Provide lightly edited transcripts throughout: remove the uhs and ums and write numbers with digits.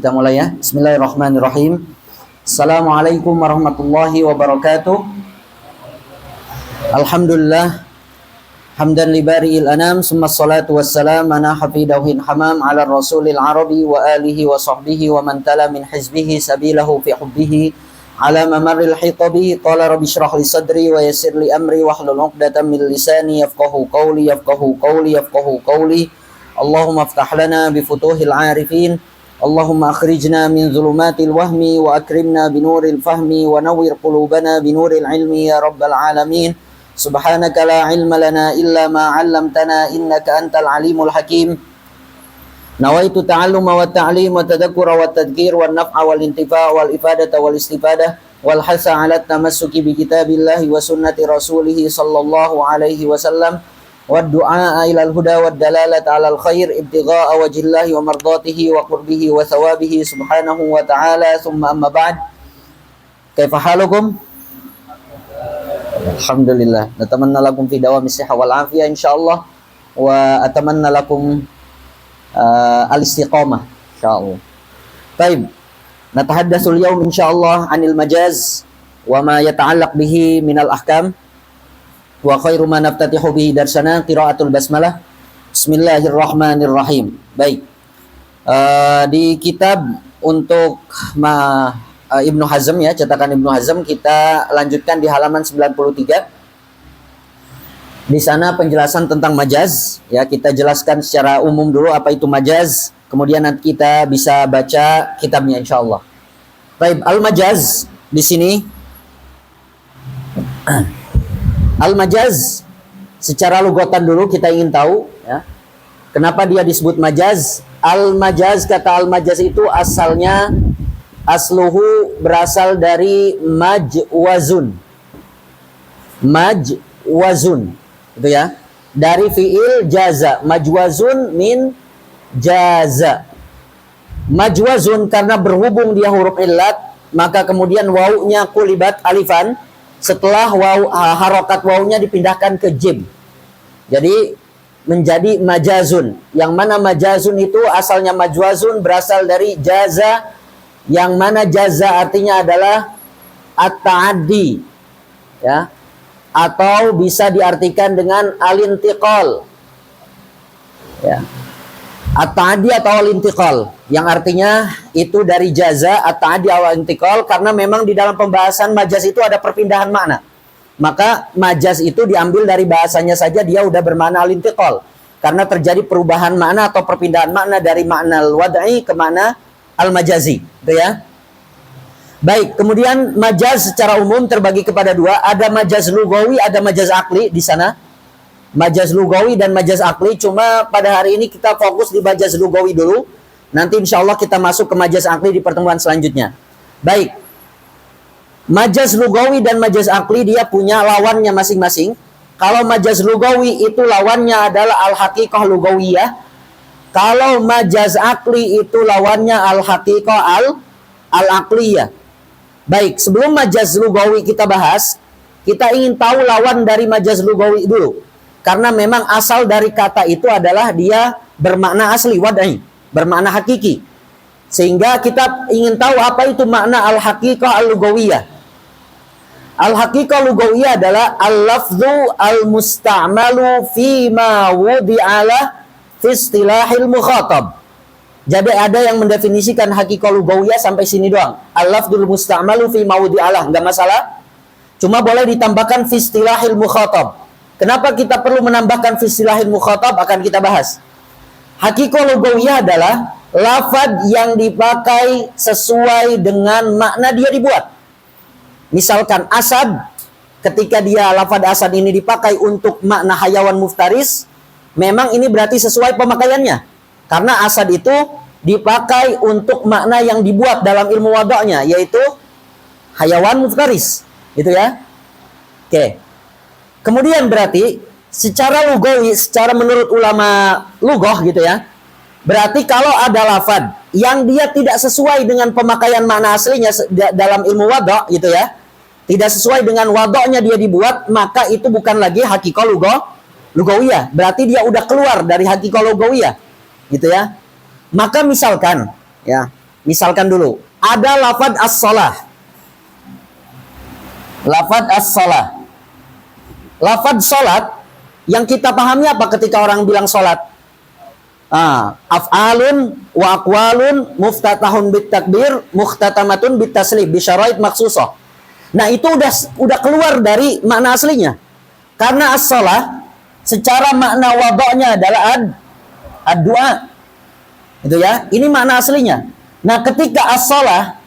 kita mulai ya. Bismillahirrahmanirrahim. Assalamualaikum warahmatullahi wabarakatuh. Alhamdulillah. Hamdan li bari'il anam, summa salatu wassalam ana hafidauhin hamam ala rasulil arabi wa alihi wa sahbihi wa man tala min hizbihi sabilahu fi hubbihi ala mamarril hitabi. Qala rabbi shrah li sadri wa yassir li amri wahlul 'uqdatam min lisani yafqahu qawli yafqahu qawli. Allahumma aftah lana bi futuhil 'arifin. Allahumma akhrijna min zulumatil wahmi wa akrimna binuril fahmi wa nawwir qulubana binuril ilmi ya rabbal alamin. Subhanaka la ilma lana illa ma 'allamtana innaka antal alimul hakim. Nawaitu ta'alluma wa ta'lim wa tadhakkura wa tadhkir wa naf'a wal intifa' wal ifadata wal istifadah wal hasa 'ala tamassuki bi kitabillahi wa sunnati rasulih sallallahu alaihi wasallam wa du'a ila al huda wa dalalata 'ala al khair ibtigha'a wajhillahi wa mardatihi wa qurbihi wa thawabihi subhanahu wa ta'ala. Thumma amma ba'd. Kaifa halukum? Alhamdulillah. Natamanna lakum fi dawamis sihah wal afiyah insyaallah wa atamanna lakum al-istiqamah insyaallah. Baik. Natahaddatsul yaum insyaallah 'anil majaz wa ma yata'allaq bihi minal ahkam. Wa khairu ma naftatihu bihi darsana qiraatul basmalah. Bismillahirrahmanirrahim. Baik. Di kitab untuk Ibnu Hazm ya, cetakan Ibnu Hazm, kita lanjutkan di halaman 93. Di sana penjelasan tentang majaz ya, kita jelaskan secara umum dulu apa itu majaz, kemudian nanti kita bisa baca kitabnya insyaallah. Baik, al-majaz di sini al-majaz secara lugatan dulu kita ingin tahu ya. Kenapa dia disebut majaz? Al-majaz, kata al-majaz itu asalnya asluhu berasal dari majwazun. Majwazun itu ya. Dari fiil jaza. Majwazun min jaza. Majwazun karena berhubung dia huruf illat, maka kemudian wawunya kulibat alifan. Setelah harokat wawunya dipindahkan ke jim, jadi menjadi majazun. Yang mana majazun itu asalnya majwazun, berasal dari jaza, yang mana jaza artinya adalah at-ta'addi ya, atau bisa diartikan dengan al-intiqal ya. At-ta'addi atau al-intiqal yang artinya itu dari jaza, at-ta'addi atau al-intiqal, karena memang di dalam pembahasan majaz itu ada perpindahan makna. Maka majaz itu diambil dari bahasanya saja, dia udah bermakna al-intiqal karena terjadi perubahan makna atau perpindahan makna dari makna al-wad'i ke makna al-majazi, gitu ya. Baik, kemudian majaz secara umum terbagi kepada dua, ada majaz lugawi, ada majaz akli di sana. Majaz lugawi dan majaz akli, cuma pada hari ini kita fokus di majaz lugawi dulu. Nanti insya Allah kita masuk ke majaz akli di pertemuan selanjutnya. Baik, majaz lugawi dan majaz akli dia punya lawannya masing-masing. Kalau majaz lugawi itu lawannya adalah al-haqiqah lugawiyah. Kalau majaz akli itu lawannya al-haqiqah al-aqliyah. Baik, sebelum majaz lugawi kita bahas, kita ingin tahu lawan dari majaz lugawi dulu. Karena memang asal dari kata itu adalah dia bermakna asli, wad'i, bermakna hakiki. Sehingga kita ingin tahu apa itu makna al-haqiqah al-lugawiyah. Al-haqiqah lugawiyah adalah al-lafzu al-musta'malu fima wudi'ala fi istilahil mukhatab. Jadi ada yang mendefinisikan haqiqah lugawiyah sampai sini doang. Al-lafzul musta'malu fima wudi'ala, enggak masalah. Cuma boleh ditambahkan fi istilahil mukhatab. Kenapa kita perlu menambahkan fi istilahil mukhatab, akan kita bahas. Haqiqah lugawiyah adalah lafaz yang dipakai sesuai dengan makna dia dibuat. Misalkan asad, ketika dia lafaz asad ini dipakai untuk makna hayawan muftaris, memang ini berarti sesuai pemakaiannya. Karena asad itu dipakai untuk makna yang dibuat dalam ilmu wada'nya, yaitu hayawan muftaris, gitu ya. Oke. Kemudian berarti secara lugawi, secara menurut ulama lughah gitu ya, berarti kalau ada lafaz yang dia tidak sesuai dengan pemakaian makna aslinya dalam ilmu wada' gitu ya, tidak sesuai dengan wada'nya dia dibuat, maka itu bukan lagi haqiqah lugawiyah. Berarti dia udah keluar dari haqiqah lugawiyah gitu ya. Maka misalkan ya, Misalkan dulu, ada lafad as-salah. Lafad as-salah. Lafad salat yang kita pahami apa ketika orang bilang salat? Af'alun wa aqwalun muftatahun bit takbir mukhtatamatun bit taslib bi syara'id maksusah. Nah, itu udah keluar dari makna aslinya. Karena as-salah secara makna wadoknya adalah ad-du'a. Itu ya. Ini makna aslinya. Nah, ketika as-salah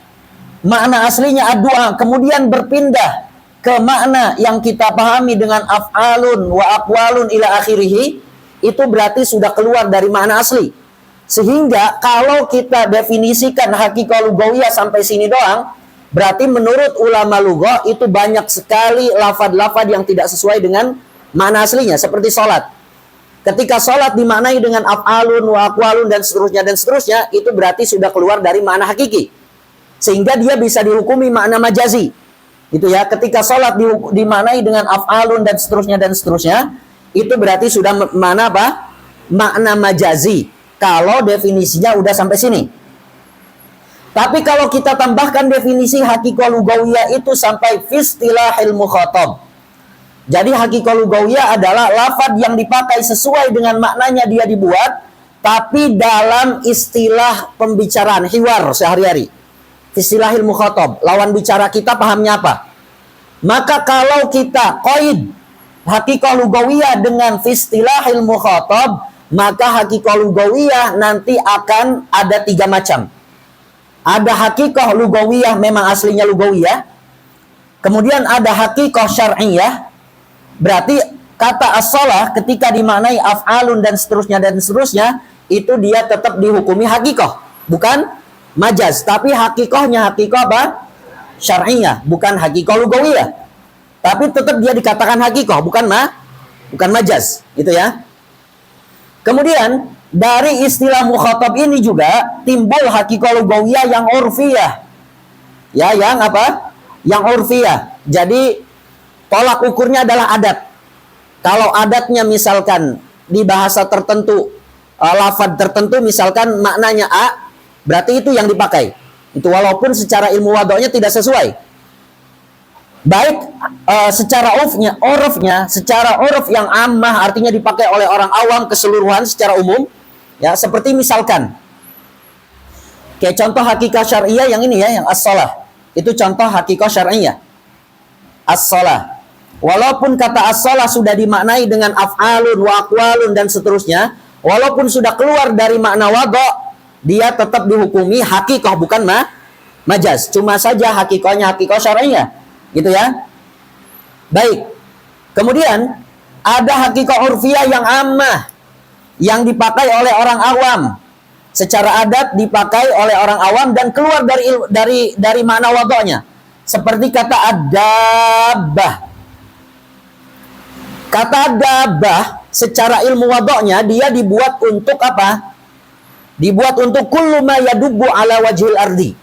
makna aslinya ad-du'a kemudian berpindah ke makna yang kita pahami dengan af'alun wa aqwalun ila akhirih, itu berarti sudah keluar dari makna asli. Sehingga kalau kita definisikan hakikah lugawiyah sampai sini doang, berarti menurut ulama lugah itu banyak sekali lafad-lafad yang tidak sesuai dengan makna aslinya, seperti sholat. Ketika sholat dimaknai dengan af'alun wa aqwalun dan seterusnya, itu berarti sudah keluar dari makna hakiki. Sehingga dia bisa dihukumi makna majazi. Gitu ya, ketika sholat dimaknai dengan af'alun dan seterusnya, itu berarti sudah mana apa? Makna majazi. Kalau definisinya udah sampai sini. Tapi kalau kita tambahkan definisi hakikah lugawiyah itu sampai fistilahil mukhatab. Jadi hakikah lugawiyah adalah lafad yang dipakai sesuai dengan maknanya dia dibuat, tapi dalam istilah pembicaraan, hiwar sehari-hari. Fistilahil mukhatab, lawan bicara kita pahamnya apa? Maka kalau kita qaid hakikah lugawiyah dengan fistilahil mukhatab, maka hakikah lugawiyah nanti akan ada 3 macam. Ada hakikah lugawiyah memang aslinya lugawiyah. Kemudian ada hakikah syar'iyah. Berarti kata as-salah ketika dimaknai af'alun dan seterusnya, itu dia tetap dihukumi hakikah, bukan majaz. Tapi hakikahnya hakikah apa? Syar'iyah, bukan hakikah lugawiyah. Tapi tetap dia dikatakan hakikah, bukan majaz, gitu ya. Kemudian dari istilah mukhatab ini juga timbul hakikah lugawiyah yang urfiyah. Ya, yang apa? Yang urfiyah. Jadi tolak ukurnya adalah adat. Kalau adatnya misalkan di bahasa tertentu, lafaz tertentu misalkan maknanya A, berarti itu yang dipakai. Itu walaupun secara ilmu wadoknya tidak sesuai. Baik secara urufnya, secara uruf yang ammah artinya dipakai oleh orang awam keseluruhan secara umum. Ya, seperti misalkan kayak contoh hakikah syar'iyah yang ini ya, yang as-shalah. Itu contoh hakikah syar'iyah. As-shalah. Walaupun kata as-shalah sudah dimaknai dengan af'alun wa aqwalun dan seterusnya, walaupun sudah keluar dari makna wadok, dia tetap dihukumi hakikah, bukan majaz. Cuma saja hakikahnya hakikah syar'iyah, gitu ya. Baik. Kemudian ada hakikah urfiyah yang ammah, yang dipakai oleh orang awam. Secara adat dipakai oleh orang awam dan keluar dari makna wadoknya. Seperti kata ad-dabbah. Kata ad-dabbah secara ilmu wadoknya dia dibuat untuk apa? Dibuat untuk kullu ma yadubbu ala wajhil ardi.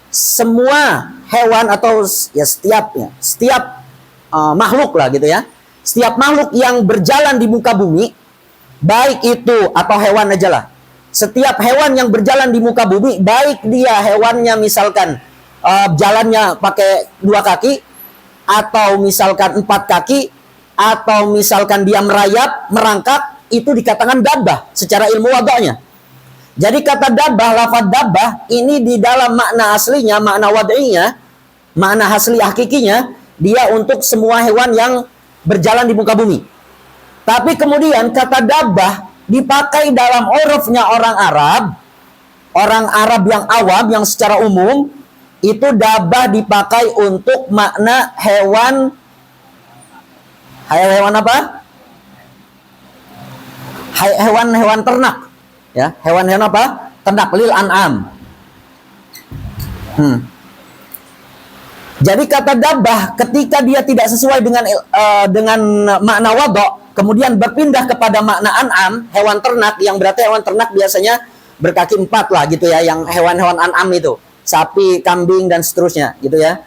Semua hewan atau ya setiap makhluk lah gitu ya. Setiap makhluk yang berjalan di muka bumi, baik itu atau hewan aja lah. Setiap hewan yang berjalan di muka bumi, baik dia hewannya misalkan jalannya pakai 2 kaki, atau misalkan 4 kaki, atau misalkan dia merayap, merangkak, itu dikatakan dabbah secara ilmu wadoknya. Jadi kata dabbah, lafaz dabbah ini di dalam makna aslinya, makna wad'inya, makna asli hakikinya, dia untuk semua hewan yang berjalan di muka bumi. Tapi kemudian kata dabbah dipakai dalam urufnya orang Arab yang awam, yang secara umum, itu dabbah dipakai untuk makna hewan apa? Hewan ternak. Ya, hewan-hewan apa? Ternak, lil an'am. Jadi kata dabbah ketika dia tidak sesuai dengan makna wadok, kemudian berpindah kepada makna an'am, hewan ternak, yang berarti hewan ternak biasanya berkaki 4 lah gitu ya, yang hewan-hewan an'am itu, sapi, kambing dan seterusnya gitu ya.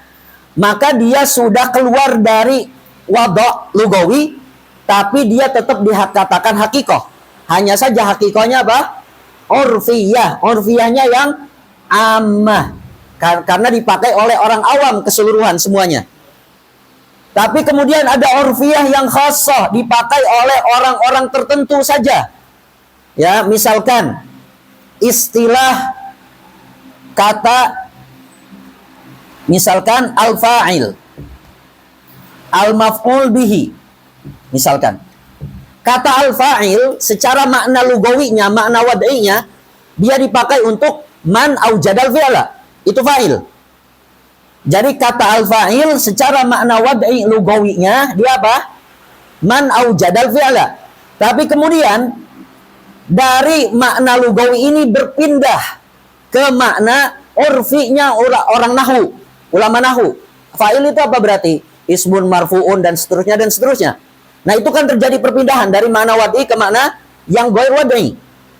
Maka dia sudah keluar dari wadok lugawi, tapi dia tetap dikatakan hakikoh. Hanya saja hakikohnya apa? Urfiyah. Urfiyahnya yang ammah. Karena dipakai oleh orang awam keseluruhan semuanya. Tapi kemudian ada urfiyah yang khassah, dipakai oleh orang-orang tertentu saja. Ya, misalkan istilah kata misalkan al-fa'il, al-maf'ul bihi. Misalkan kata al-fa'il secara makna lugawinya, makna wad'inya, dia dipakai untuk man aujadal fi'la. Itu fa'il. Jadi kata al-fa'il secara makna wad'i lugawinya dia apa? Man aujadal fi'la. Tapi kemudian dari makna lugawi ini berpindah ke makna urfinya orang nahwu, ulama nahwu. Fa'il itu apa berarti? Ismun marfu'un dan seterusnya dan seterusnya. Nah, itu kan terjadi perpindahan dari makna wad'i ke makna yang ghair wad'i.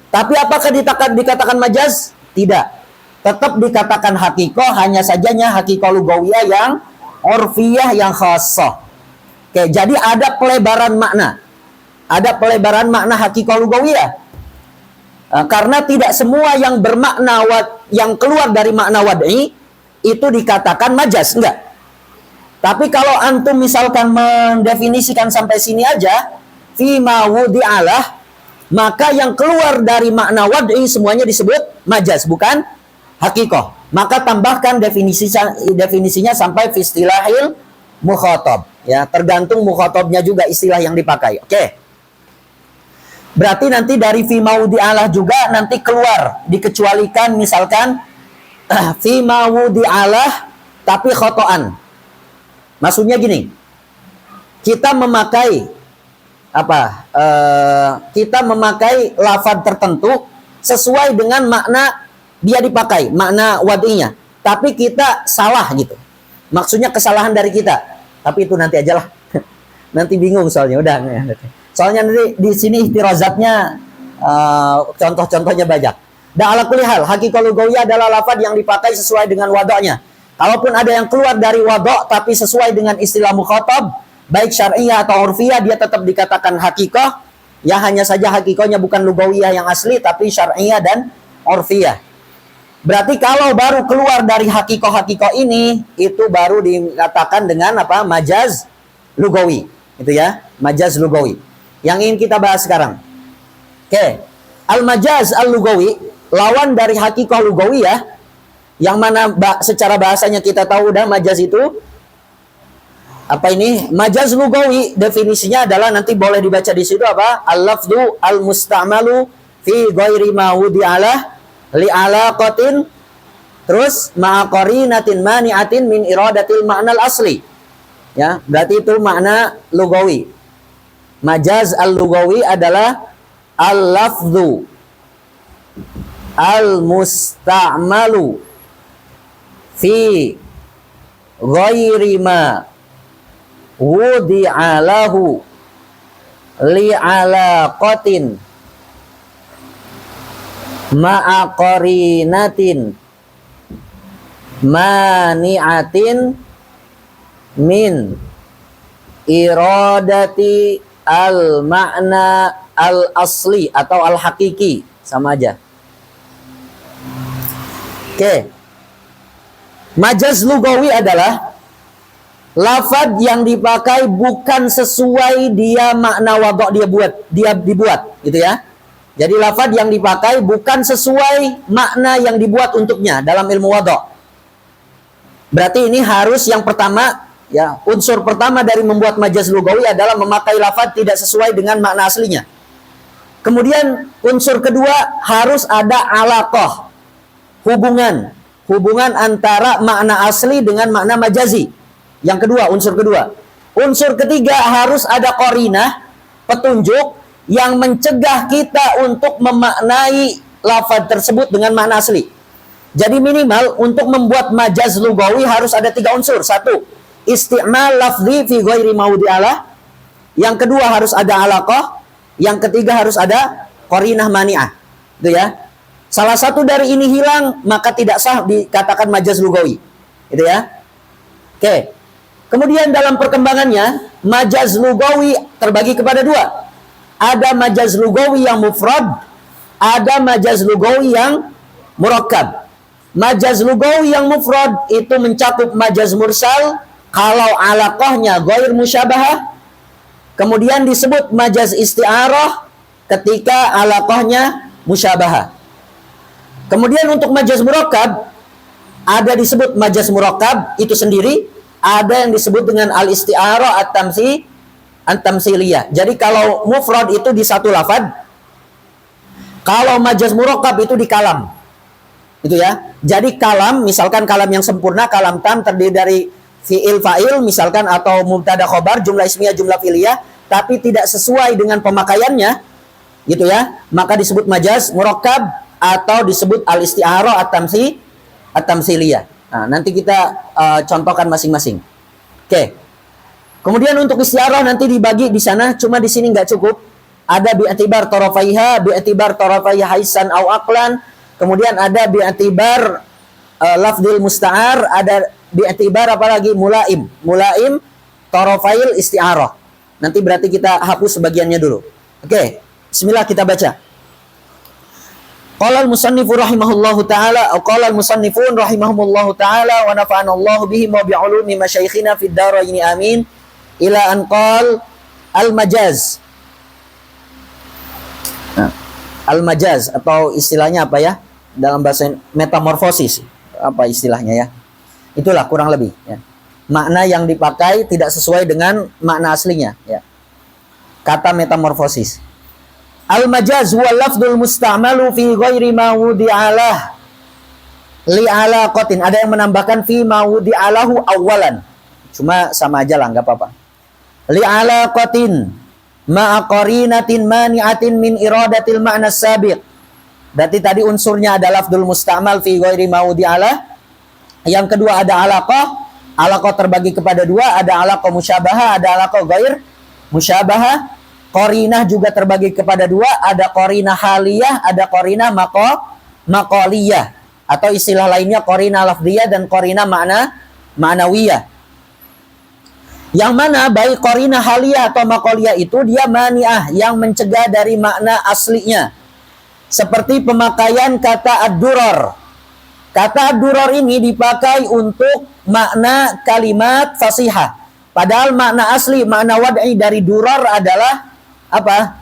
Tapi apakah dikatakan majaz? Tidak. Tetap dikatakan hakikoh, hanya sajanya hakikoh lugawiyah yang urfiyah yang khassah. Oke, jadi ada pelebaran makna. Ada pelebaran makna hakikoh lugawiyah. Karena tidak semua yang bermakna yang keluar dari makna wad'i itu dikatakan majaz, enggak. Tapi kalau antum misalkan mendefinisikan sampai sini aja, fi ma wudi'alah, maka yang keluar dari makna wad'i semuanya disebut majaz, bukan hakikoh. Maka tambahkan definisinya sampai fi istilahil mukhatab. Ya, tergantung mukhatabnya juga istilah yang dipakai. Oke. Berarti nanti dari fi maudi'alah juga nanti keluar, dikecualikan misalkan fi maudi'alah tapi khotoan. Maksudnya gini. Kita memakai kita memakai lafaz tertentu sesuai dengan makna dia dipakai, makna wad'inya. Tapi kita salah gitu. Maksudnya kesalahan dari kita. Tapi itu nanti ajalah. Nanti bingung soalnya. Udah. Soalnya nanti di sini ihtirazatnya contoh-contohnya banyak. Dan ala kulli hal, hakikah lugawiyah adalah lafaz yang dipakai sesuai dengan wada'nya. Kalaupun ada yang keluar dari wada' tapi sesuai dengan istilah mukhatab, baik syar'iyah atau urfiyah, dia tetap dikatakan hakikah. Ya, hanya saja hakikahnya bukan lugawiyah yang asli, tapi syar'iyah dan urfiyah. Berarti kalau baru keluar dari hakikoh-hakikoh ini, itu baru dikatakan dengan apa? Majaz lugawi. Itu ya, majaz lugawi. Yang ingin kita bahas sekarang. Oke. Al-majaz al-lugawi, lawan dari hakikoh lugawi ya. Yang mana secara bahasanya kita tahu udah majaz itu apa ini? Majaz lugawi definisinya adalah, nanti boleh dibaca di situ apa? Al-lafdhu al-musta'malu fi ghairi ma wudi'alah li'alaqatin terus ma'aqarinatin mani'atin min iradatil ma'nal asli. Ya, berarti itu makna lugawi. Majaz al-lugawi adalah al-lafdhu al-musta'malu fi ghairi ma wudi'alahu li'alaqatin ma'aqarinatin mani'atin min iradati al-ma'na al-asli atau al-hakiki, sama aja. Oke. Majaz lugawi adalah lafaz yang dipakai bukan sesuai dia makna wada' dia dibuat gitu ya. Jadi lafaz yang dipakai bukan sesuai makna yang dibuat untuknya dalam ilmu wada'. Berarti ini harus yang pertama, ya, unsur pertama dari membuat majaz lugawi adalah memakai lafaz tidak sesuai dengan makna aslinya. Kemudian unsur kedua harus ada alaqah, hubungan antara makna asli dengan makna majazi. Yang kedua, unsur kedua. Unsur ketiga harus ada qarinah, petunjuk yang mencegah kita untuk memaknai lafaz tersebut dengan makna asli. Jadi minimal untuk membuat majaz lugawi harus ada 3 unsur. 1, isti'mal lafzi fi ghairi maudi'alah. Yang kedua harus ada alaqah. Yang ketiga harus ada qarinah mani'ah. Itu ya. Salah satu dari ini hilang, maka tidak sah dikatakan majaz lugawi. Itu ya. Oke. Kemudian dalam perkembangannya, majaz lugawi terbagi kepada 2. Ada majaz lugawi yang mufrad, ada majaz lugawi yang murakkab. Majaz lugawi yang mufrad itu mencakup majaz mursal kalau alaqahnya ghair musyabahah. Kemudian disebut majaz isti'arah ketika alaqahnya musyabahah. Kemudian untuk majaz murakkab ada disebut majaz murakkab itu sendiri, ada yang disebut dengan al-isti'arah at-tamsiliyah. Jadi kalau mufrad itu di satu lafad, kalau majaz murakkab itu di kalam. Itu ya. Jadi kalam, misalkan kalam yang sempurna, kalam tam terdiri dari fi'il fa'il misalkan atau mubtada khobar, jumlah ismiyah, jumlah fi'liyah, tapi tidak sesuai dengan pemakaiannya, gitu ya, maka disebut majaz murakkab atau disebut al-isti'arah at-tamsiliyah. Nah, nanti kita contohkan masing-masing. Oke. Kemudian untuk isti'arah nanti dibagi di sana, cuma di sini nggak cukup. Ada bi'atibar tarafaiha, bi'atibar tarafaiha haisan au aqlan. Kemudian ada bi'atibar lafdil musta'ar, ada bi'atibar apalagi mulaim. Mulaim tarafail isti'arah. Nanti berarti kita hapus sebagiannya dulu. Oke, bismillah kita baca. Qala al-musannifu rahimahullahu ta'ala, atau qala al-musannifun rahimahumullahu ta'ala wa nafa'ana Allahu bihim wa bi'ulumi masyayikhina fid dharaini amin. Ila an qala al-majaz. Nah, al-majaz atau istilahnya apa ya? Dalam bahasa metamorfosis, apa istilahnya ya? Itulah kurang lebih ya. Makna yang dipakai tidak sesuai dengan makna aslinya ya. Kata metamorfosis. Al-majaz huwa lafdul musta'malu fi ghairi ma wudi'alah li alaqatin. Ada yang menambahkan fi ma wudi'alahu awalan. Cuma sama aja lah, enggak apa-apa. Li alaqatin ma'a qarinatin mani'atin min iradatil ma'na sabiq. Berarti tadi unsurnya ada lafdul musta'mal fi ghairi ma wudi'alah. Yang kedua ada alaqah. Alaqah terbagi kepada dua, ada alaqah musyabahah, ada alaqah ghair musyabahah. Qarinah juga terbagi kepada dua, ada qarinah haliyah, ada qarinah maqaliyah, atau istilah lainnya qarinah lafdiyah dan qarinah ma'nawiyah. Yang mana baik qarinah haliyah atau maqaliyah itu dia mani'ah, yang mencegah dari makna aslinya. Seperti pemakaian kata ad-durar. Kata ad-durar ini dipakai untuk makna kalimat fasihah. Padahal makna asli, makna wad'i dari durar adalah apa?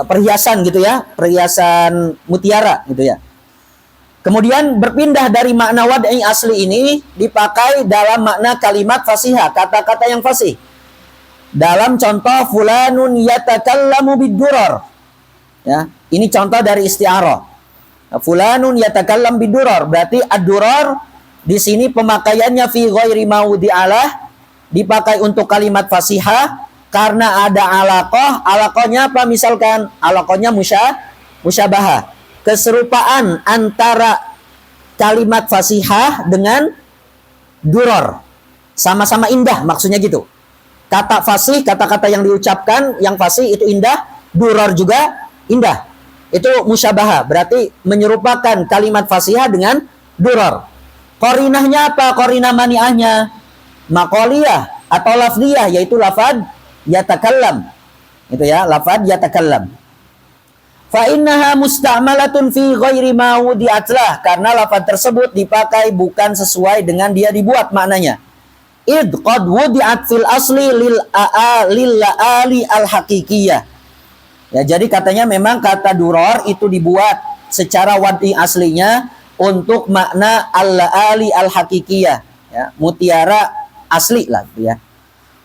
Perhiasan gitu ya, perhiasan mutiara gitu ya. Kemudian berpindah dari makna wad'i asli ini dipakai dalam makna kalimat fasihah, kata-kata yang fasih. Dalam contoh fulanun yatakallamu bid-durar. Ya, ini contoh dari isti'arah. Fulanun yatakallam bidurar, berarti ad-durar di sini pemakaiannya fi ghairi mawdi'alah, dipakai untuk kalimat fasihah karena ada alaqah. Alaqahnya apa? Misalkan alaqahnya musyabahah, keserupaan antara kalimat fasihah dengan durar, sama-sama indah, maksudnya gitu. Kata fasih, kata-kata yang diucapkan yang fasih itu indah, durar juga indah. Itu musyabahah, berarti menyerupakan kalimat fasihah dengan durar. Qarinahnya apa? Qarinah mani'ahnya maqaliyah atau lafdiyah, yaitu lafad yatakallam. Itu ya, lafad yatakallam. Fa innaha musta'malatun fi ghairi ma wudi'at lah, karena lafad tersebut dipakai bukan sesuai dengan dia dibuat maknanya. Id qad wudi'at fil asli lil la'ali al-haqiqiyah. Ya, jadi katanya memang kata durar itu dibuat secara wad'i aslinya untuk makna al-la'ali al-haqiqiyah, ya, mutiara asli lah gitu ya.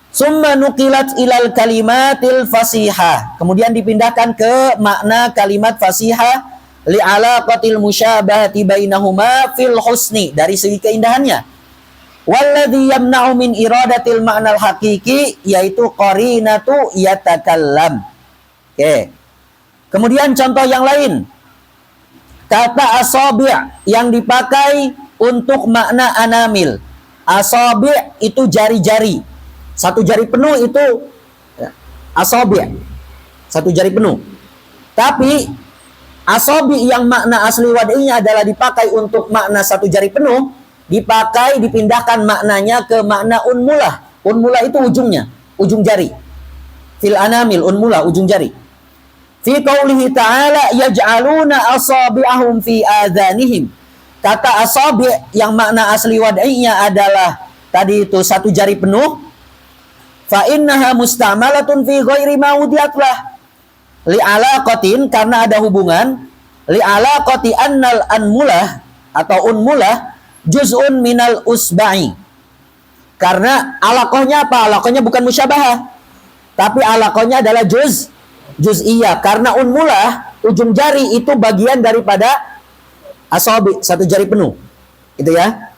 Summa nuqilat ilal kalimatil fasihah. Kemudian dipindahkan ke makna kalimat fasihah li alaqatil musyabahati bainahuma fil husni, dari segi keindahannya. Walladhi yamna'u min iradatil ma'nal haqiqi, yaitu qarinatu yatakallam. Oke. Kemudian contoh yang lain. Kata asabi' yang dipakai untuk makna anamil. Asabi' itu jari-jari. Satu jari penuh itu ya, asabi'. Satu jari penuh. Tapi asabi' yang makna asli wad'inya adalah dipakai untuk makna satu jari penuh, dipakai dipindahkan maknanya ke makna unmulah. Unmulah itu ujungnya, ujung jari. Fil anamil unmulah, ujung jari. Fi qaulihi ta'ala yaj'aluna asabi'ahum fi adhanihim. kata asabi yang makna asli wad'inya adalah tadi itu satu jari penuh, fa innaha musta'malatun fi ghairi ma wudiyat lah. Li alaqatin, karena ada hubungan, li alaqati annal anmulah atau unmulah juz'un minal usba'i. Karena alaqahnya apa? Alaqahnya bukan musyabahah, tapi alaqahnya adalah juz'iyah. Karena unmulah, ujung jari itu bagian daripada asabi, satu jari penuh. Itu ya.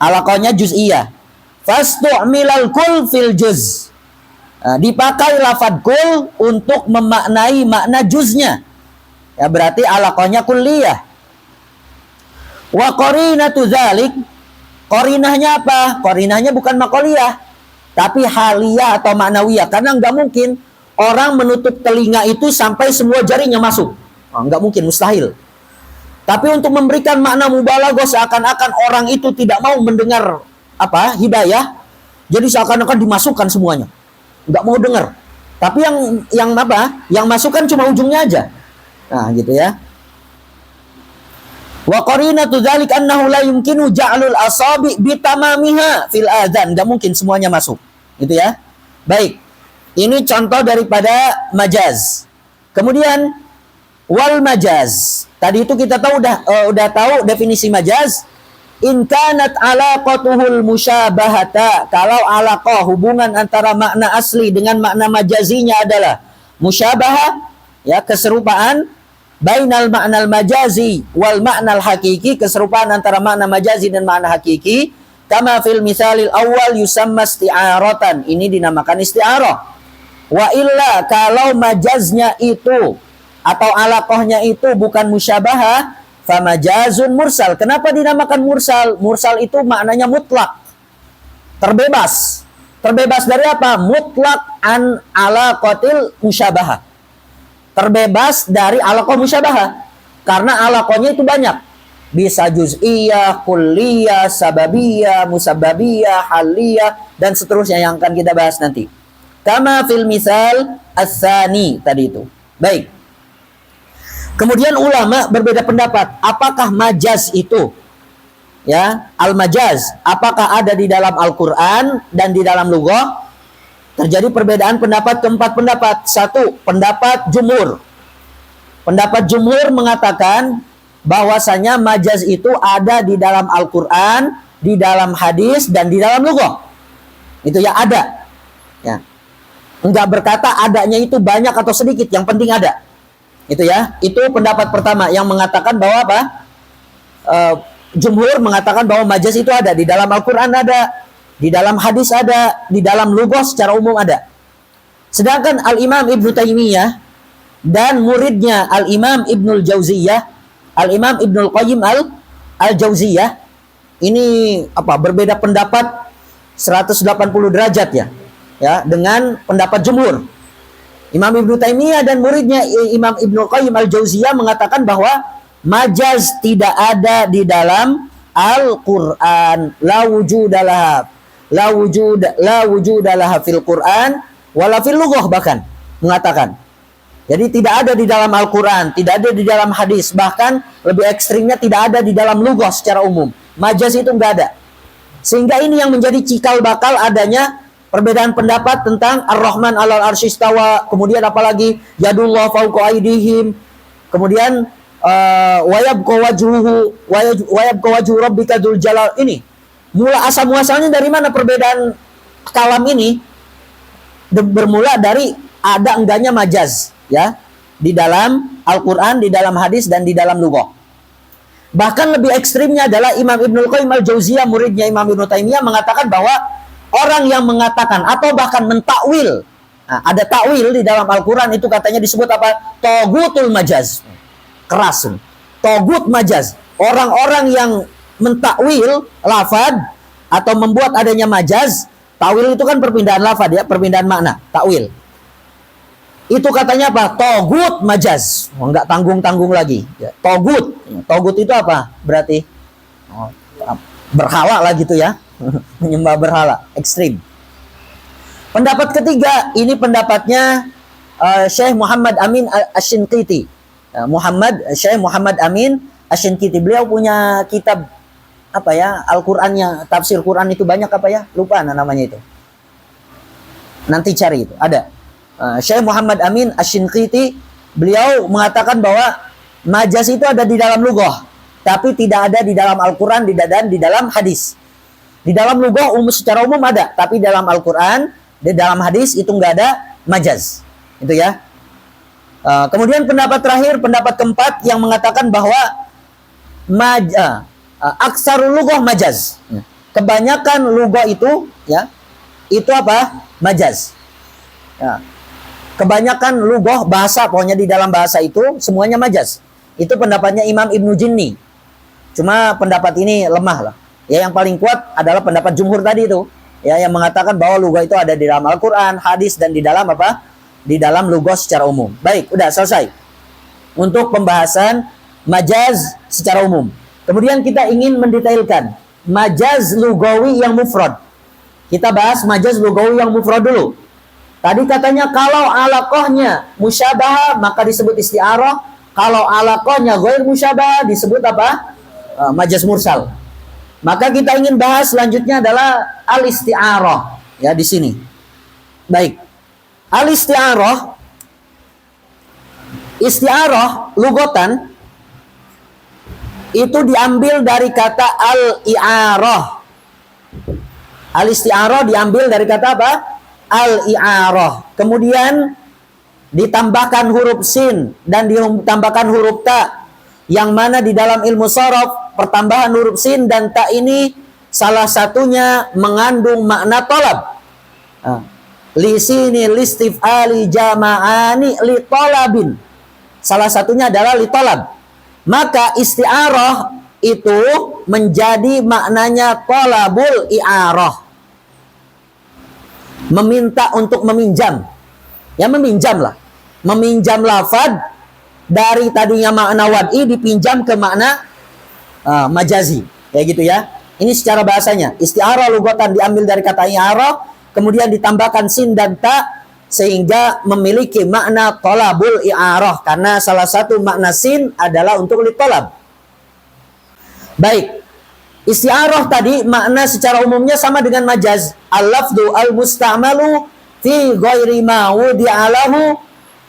Alaqahnya juz'iyah. Fastu'milal kul fil juz. Nah, dipakai lafadz kul untuk memaknai makna juznya. Ya, berarti alaqahnya kulliyah. Wa qarinatu dzalik, qarinahnya apa? Qarinahnya bukan maqaliyah, tapi haliyah atau maknawiyah. Karena nggak mungkin orang menutup telinga itu sampai semua jarinya masuk. Nggak mungkin, mustahil. Tapi untuk memberikan makna mubalaghah, seakan-akan orang itu tidak mau mendengar hidayah, jadi seakan-akan dimasukkan semuanya, nggak mau dengar. Tapi yang masukkan cuma ujungnya aja. Nah, gitu ya. Wa qarinatu dzalik annahu la yumkinu ja'lul asabi bitamamiha fil adzan, nggak mungkin semuanya masuk. Gitu ya. Baik. Ini contoh daripada majaz. Kemudian wal majaz. Tadi itu kita tahu udah tahu definisi majaz. In kanat alaqatuhul musyabahata, kalau alaqah hubungan antara makna asli dengan makna majazinya adalah musyabahah, ya, keserupaan, bainal ma'nal majazi wal ma'nal hakiki, keserupaan antara makna majazi dan makna hakiki, kama fil misalil awal yusamma isti'aratan, ini dinamakan isti'arah. Wa illa, kalau majaznya itu atau alaqahnya itu bukan musyabahah, famajazun mursal. Kenapa dinamakan mursal? Mursal itu maknanya mutlak, terbebas. Terbebas dari apa? Mutlak an alaqatil musyabahah, terbebas dari alaqah musyabahah. Karena alaqahnya itu banyak, bisa juz'iyah, kulliyah, sababiyah, musabbabiyah, haliyah, dan seterusnya yang akan kita bahas nanti. Kama fil misal as-sani tadi itu. Baik. Kemudian ulama berbeda pendapat, apakah majaz itu, ya, al-majaz, apakah ada di dalam Al-Qur'an dan di dalam lughah? Terjadi perbedaan pendapat, keempat pendapat. Satu, pendapat jumhur. Pendapat jumhur mengatakan bahwasanya majaz itu ada di dalam Al-Qur'an, di dalam hadis, dan di dalam lughah. Itu ya, ada. Ya. Enggak berkata adanya itu banyak atau sedikit, yang penting ada. Itu ya, itu pendapat pertama yang mengatakan bahwa apa? Jumhur mengatakan bahwa majaz itu ada di dalam Al-Qur'an, ada di dalam hadis, ada di dalam lughah secara umum ada. Sedangkan Al-Imam Ibnu Taimiyah dan muridnya Al-Imam Ibnul Jauziyah, Al-Imam Ibnul Qayyim Al-Jauziyah, ini berbeda pendapat 180 derajat ya. Ya, dengan pendapat jumhur. Imam Ibnu Taimiyah dan muridnya Imam Ibnu Qayyim Al-Jauziyah mengatakan bahwa majaz tidak ada di dalam Al-Qur'an, la wujudalaha fil Qur'an wala fil lughah, bahkan mengatakan. Jadi tidak ada di dalam Al-Qur'an, tidak ada di dalam hadis, bahkan lebih ekstrimnya tidak ada di dalam lughah secara umum. Majaz itu enggak ada. Sehingga ini yang menjadi cikal bakal adanya perbedaan pendapat tentang Ar-Rahman 'alal arsy istawa, kemudian apalagi yadullah fawqa aydihim, kemudian wa yabqa wajhu rabbika dzul jalal. Ini mula asal muasalnya dari mana perbedaan kalam ini? Bermula dari ada enggaknya majaz, ya, di dalam Al-Qur'an, di dalam hadis, dan di dalam lughah. Bahkan lebih ekstrimnya adalah Imam Ibnul Qayyim Al-Jauziyah, muridnya Imam Ibnu Taimiyah, mengatakan bahwa orang yang mengatakan atau bahkan mentakwil, ada takwil di dalam Al-Quran, itu katanya disebut apa? Togutul majaz. Keras. Togut majaz. Orang-orang yang mentakwil lafad atau membuat adanya majaz. Takwil itu kan perpindahan lafad, ya, perpindahan makna. Takwil. Itu katanya apa? Togut majaz. Enggak tanggung-tanggung lagi. Ya, togut. Togut itu apa? Berarti berhala lah gitu ya. Menyembah berhala, ekstrim. Pendapat ketiga, ini pendapatnya Syekh Muhammad Amin Asy-Shinqiti. Syekh Muhammad Amin Asy-Syinkiti. Beliau punya kitab apa ya, Al-Qur'annya, tafsir Quran itu banyak apa ya? Lupa namanya itu. Nanti cari itu, ada. Syekh Muhammad Amin Asy-Syinkiti, beliau mengatakan bahwa majaz itu ada di dalam lughah, tapi tidak ada di dalam Al-Qur'an, dan di dalam hadis. Di dalam lughah secara umum ada, tapi dalam Al-Qur'an, di dalam hadis itu enggak ada majaz. Itu ya. Kemudian pendapat terakhir, pendapat keempat yang mengatakan bahwa aksarul lughah majaz. Kebanyakan lughah itu ya, itu apa? Majaz. Ya. Kebanyakan lughah bahasa, pokoknya di dalam bahasa itu semuanya majaz. Itu pendapatnya Imam Ibnu Jinni. Cuma pendapat ini lemah lah. Ya, yang paling kuat adalah pendapat jumhur tadi itu. Ya, yang mengatakan bahwa lughah itu ada di dalam Al-Qur'an, hadis, dan di dalam apa? Di dalam lughah secara umum. Baik, udah selesai. Untuk pembahasan majaz secara umum. Kemudian kita ingin mendetailkan majaz lughawi yang mufrad. Kita bahas majaz lughawi yang mufrad dulu. Tadi katanya kalau alaqahnya musyabah maka disebut isti'arah. Kalau alaqahnya ghair musyabah disebut apa? Majaz mursal. Maka kita ingin bahas selanjutnya adalah al-isti'arah ya di sini. Baik. Al-isti'arah, isti'arah lughatan itu diambil dari kata al-i'arah. Al-isti'arah diambil dari kata apa? Al-i'arah. Kemudian ditambahkan huruf sin dan ditambahkan huruf ta, yang mana di dalam ilmu sharaf pertambahan huruf sin dan ta ini salah satunya mengandung makna talab. Li sini listif'ali jama'ani li talabin. Salah satunya adalah li talab. Maka isti'arah itu menjadi maknanya talabul i'arah. Meminta untuk meminjam. Ya, meminjam lah. Meminjam lafad dari tadinya makna wad'i dipinjam ke makna majazi. Kayak gitu ya. Ini secara bahasanya. Isti'arah lughatan diambil dari kata i'arah, kemudian ditambahkan sin dan ta sehingga memiliki makna talabul i'arah, karena salah satu makna sin adalah untuk litolab. Baik. Isti'arah tadi makna secara umumnya sama dengan majaz. Al-lafdu al-musta'malu fi ghairi ma wudi'alahu,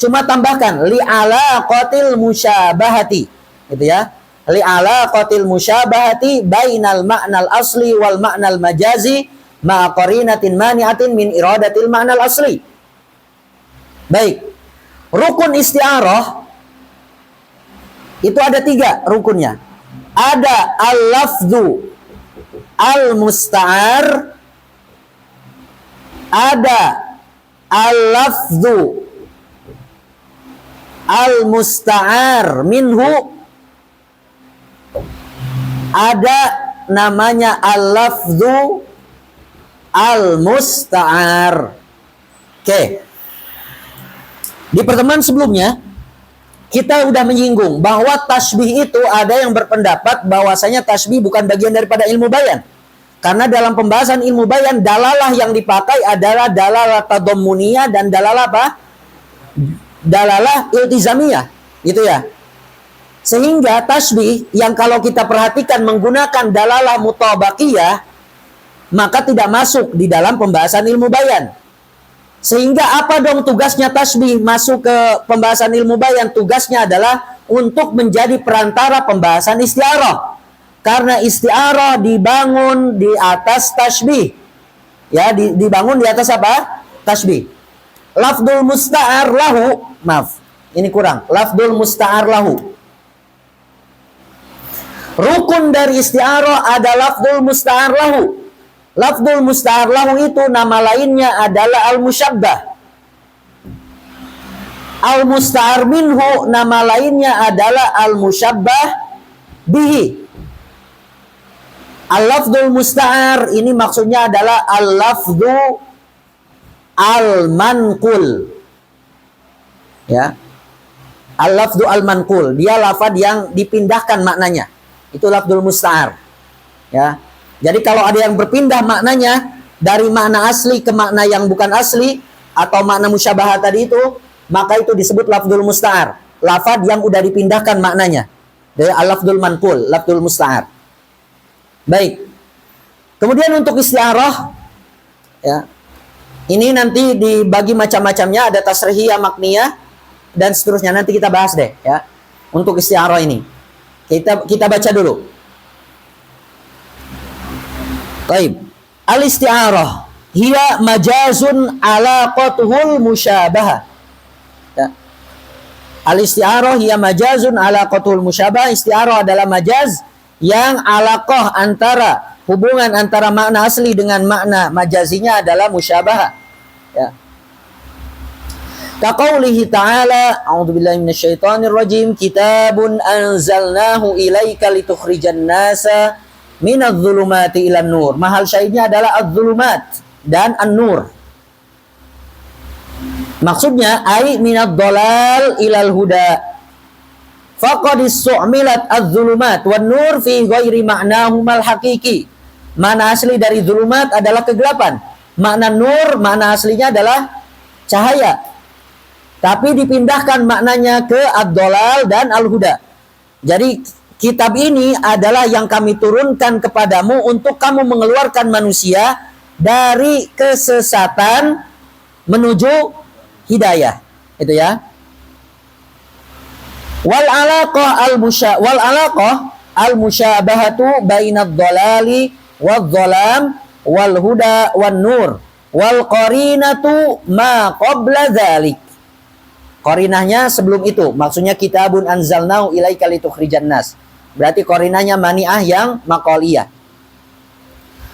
cuma tambahkan li'alaqatil musyabahati. Gitu ya. Li'alaqatil musyabahati bainal ma'nal asli wal ma'nal majazi ma'a qarinatin mani'atin min iradatil ma'nal asli. Baik. Rukun isti'arah itu ada 3 rukunnya. Ada al-lafdu al-musta'ar, ada al-lafdu al-musta'ar minhu, ada namanya al-lafdu al-musta'ar. Oke. Di pertemuan sebelumnya kita udah menyinggung bahwa tasbih itu ada yang berpendapat bahwasanya tasbih bukan bagian daripada ilmu bayan. Karena dalam pembahasan ilmu bayan, dalalah yang dipakai adalah dalalah tadammuniyah dan dalalah apa? Dalalah iltizamiyah, gitu ya. Sehingga tasbih yang kalau kita perhatikan menggunakan dalalah mutabaqiyah, maka tidak masuk di dalam pembahasan ilmu bayan. Sehingga apa dong tugasnya tasbih masuk ke pembahasan ilmu bayan? Tugasnya adalah untuk menjadi perantara pembahasan isti'arah. Karena isti'arah dibangun di atas tasbih. Ya, dibangun di atas apa? Tasbih. Lafdul musta'ar lahu, maaf, ini kurang. Lafdul musta'ar lahu. Rukun dari isti'arah ada lafdul musta'ar lahu. Lafdul musta'ar lahu itu nama lainnya adalah al-musyabbah. Al-musta'ar minhu nama lainnya adalah al-musyabbah bihi. Al-lafdul musta'ar ini maksudnya adalah al-lafdu al-manqul. Ya. Al-lafdu al-manqul, dia lafad yang dipindahkan maknanya. Itu lafdul musta'ar. Ya. Jadi kalau ada yang berpindah maknanya dari makna asli ke makna yang bukan asli atau makna musyabahah tadi itu, maka itu disebut lafdul musta'ar. Lafad yang udah dipindahkan maknanya. Dari al-lafdul manqul, lafdul musta'ar. Baik. Kemudian untuk isti'arah, ya, ini nanti dibagi macam-macamnya, ada tasrihiyah, makniyah, dan seterusnya. Nanti kita bahas deh, ya. Untuk isti'arah ini. Kita baca dulu. Baik. Al-isti'arah hiya majazun alaqatuhul musyabahah. Ya. Al-isti'arah hiya majazun alaqatuhul musyabahah. Isti'arah adalah majaz yang alaqah antara hubungan antara makna asli dengan makna majazinya adalah musyabahah. Ya. Kaqaulihi ta'ala, a'udzubillahi minasyaitonir rajim, kitabun anzalnahu ilaika litukhrijan nasa minadh-dhulumati ilan nur. Mahal syahidnya adalah adz-dhulumat dan an-nur. Maksudnya ai minadh-dhalal ilal huda. Faqad su'milat adz-dhulumat wan nur fi ghairi ma'nahumal haqiqi. Makna asli dari zulumat adalah kegelapan. Makna nur, makna aslinya adalah cahaya. Tapi dipindahkan maknanya ke ad-dhalal dan al-huda. Jadi kitab ini adalah yang kami turunkan kepadamu untuk kamu mengeluarkan manusia dari kesesatan menuju hidayah. Itu ya. Wal alaqah al-musyabahatu bainad dhalali wadh-dhalam wal huda wan nur wal qarinatu ma qabla dzalik. Qarinahnya sebelum itu, maksudnya kitabun anzalnahu ilaika litukhrijan nas. Berarti qarinahnya mani'ah yang maqaliyah.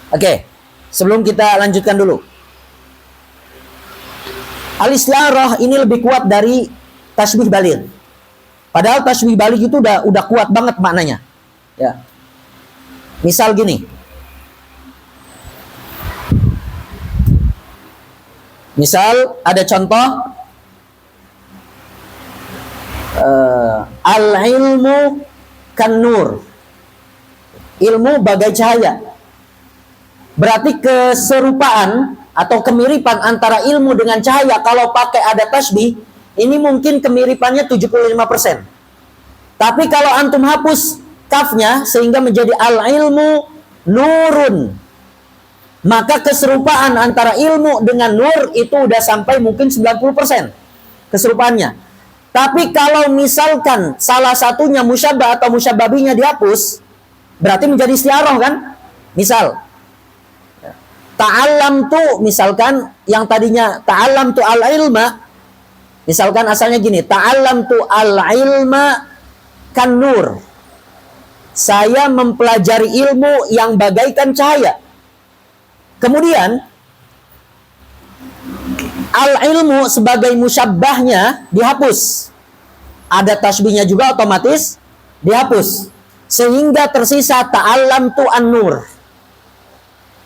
Oke, sebelum kita lanjutkan dulu. Al-isti'arah ini lebih kuat dari tasbih baligh. Padahal tasbih baligh itu udah kuat banget maknanya. Ya. Misal gini. Misal ada contoh al-ilmu kan nur. Ilmu bagai cahaya. Berarti keserupaan atau kemiripan antara ilmu dengan cahaya kalau pakai ada tasbih, ini mungkin kemiripannya 75%. Tapi kalau antum hapus kafnya sehingga menjadi al-ilmu nurun, maka keserupaan antara ilmu dengan nur itu udah sampai mungkin 90% keserupaannya. Tapi kalau misalkan salah satunya musyabah atau musyababinya dihapus, berarti menjadi isti'arah kan? Misal ta'allam tu, misalkan yang tadinya ta'allam tu al-ilma, misalkan asalnya gini, ta'allam tu al-ilma kan nur. Saya mempelajari ilmu yang bagaikan cahaya. Kemudian al-ilmu sebagai musyabbahnya dihapus. Ada tasbihnya juga otomatis dihapus. Sehingga tersisa ta'allam tu an-nur.